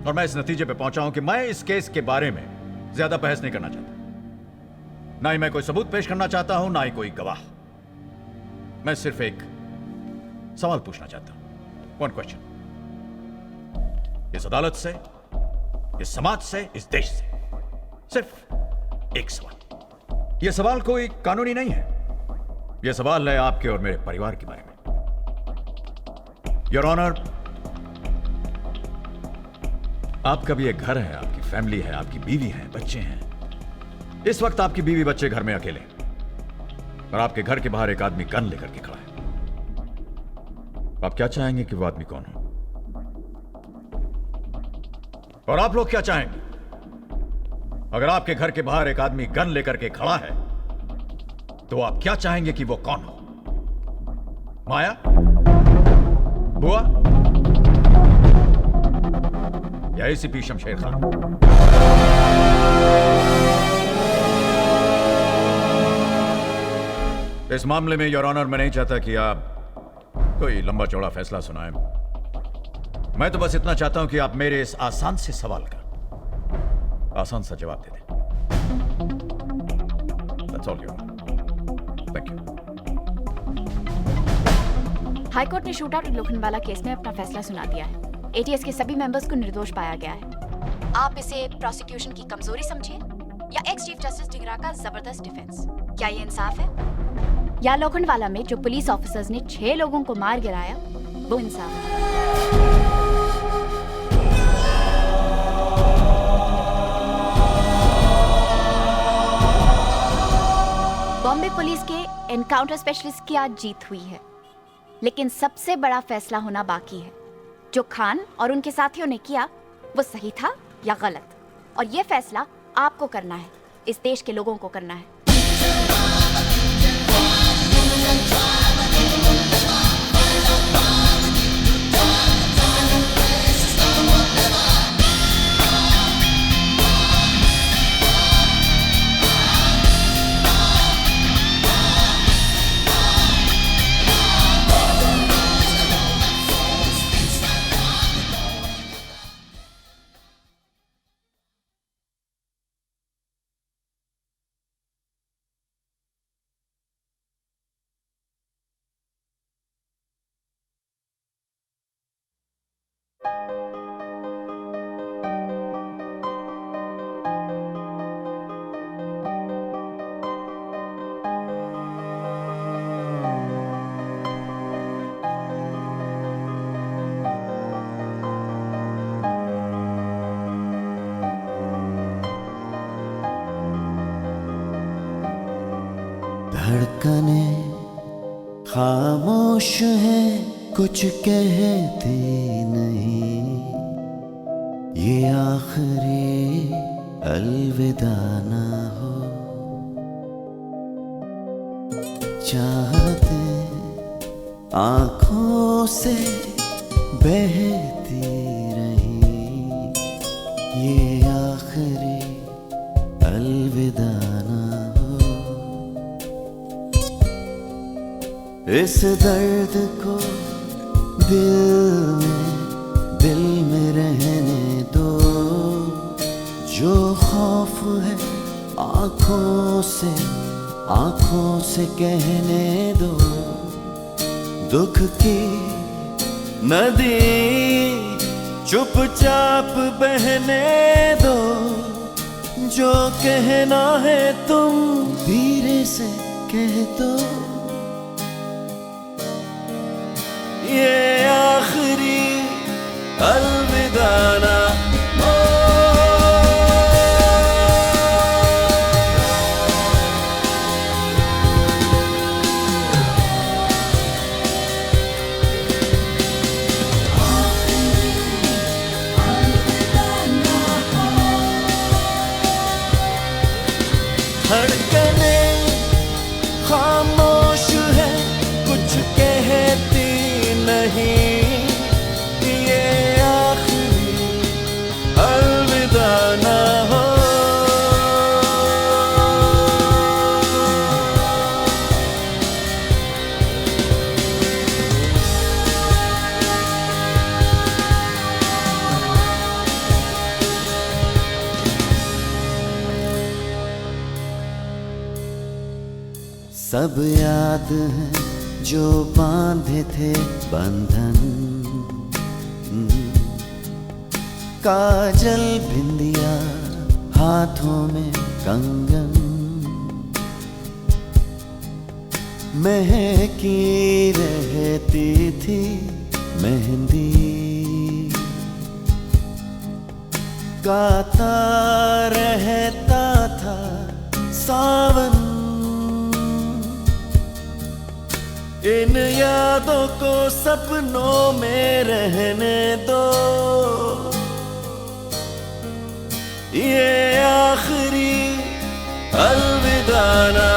और मैं इस नतीजे पे पहुंचा हूं कि मैं इस केस के बारे में ज्यादा बहस नहीं करना चाहता। ना ही मैं कोई सबूत पेश करना चाहता हूं, ना ही कोई गवाह। मैं सिर्फ एक सवाल पूछना चाहता हूं। 1 क्वेश्चन। इस अदालत से, इस समाज से, इस देश से सिर्फ एक सवाल। यह सवाल कोई कानूनी नहीं है। यह सवाल है आपके और मेरे परिवार के बारे में। योर ऑनर, आपका भी एक घर है, आपकी फैमिली है, आपकी बीवी है, बच्चे हैं। इस वक्त आपकी बीवी बच्चे घर में अकेले और आपके घर के बाहर एक आदमी गन लेकर के खड़ा है। आप क्या चाहेंगे कि वो आदमी कौन हो? और आप लोग क्या चाहेंगे अगर आपके घर के बाहर एक आदमी गन लेकर के खड़ा है तो आप क्या चाहेंगे कि वो कौन हो? माया? बुआ? या एसीपी शमशेर खान? इस मामले में योर ऑनर मैं नहीं चाहता कि आप कोई लंबा चौड़ा फैसला सुनाएं। मैं तो बस इतना चाहता हूं कि आप मेरे इस आसान से सवाल का आसान सा जवाब दे दें। That's all, Your Honor. Thank you. High court ने शूटआउट लोखंडवाला केस में अपना फैसला सुना दिया है। एटीएस के सभी मेंबर्स को निर्दोष पाया गया है। आप इसे प्रोसिक्यूशन की कमजोरी समझिए या एक्स चीफ जस्टिस ढिंगरा का जबरदस्त डिफेंस? क्या ये इंसाफ है? या लोखंडवाला में जो पुलिस ऑफिसर्स ने 6 लोगों को मार गिराया वो इंसाफ है? बॉम्बे पुलिस के एनकाउंटर स्पेशलिस्ट की आज जीत हुई है, लेकिन सबसे बड़ा फैसला होना बाकी है। जो खान और उनके साथियों ने किया वो सही था या गलत, और ये फैसला आपको करना है, इस देश के लोगों को करना है। धड़कने खामोश है, कुछ कहती नहीं, ये आखिरी अलविदा ना हो। चाहते आंखों से बहती रही, ये आखिरी अलविदा ना हो। इस दर्द को दिल में रहने दो, जो खौफ है आंखों से कहने दो। दुख की नदी चुपचाप बहने दो, जो कहना है तुम धीरे से कह दो। ये आखिरी अलविदा ना हो। धड़कने खामोश है, कुछ कहती नहीं, ये आखिरी अलविदा ना हो। सब याद है जो बांधे थे बंधन, काजल बिंदिया हाथों में कंगन, महकी रहती थी मेहंदी, गाता रहता था सावन। इन यादों को सपनों में रहने दो, ये आखिरी अलविदा ना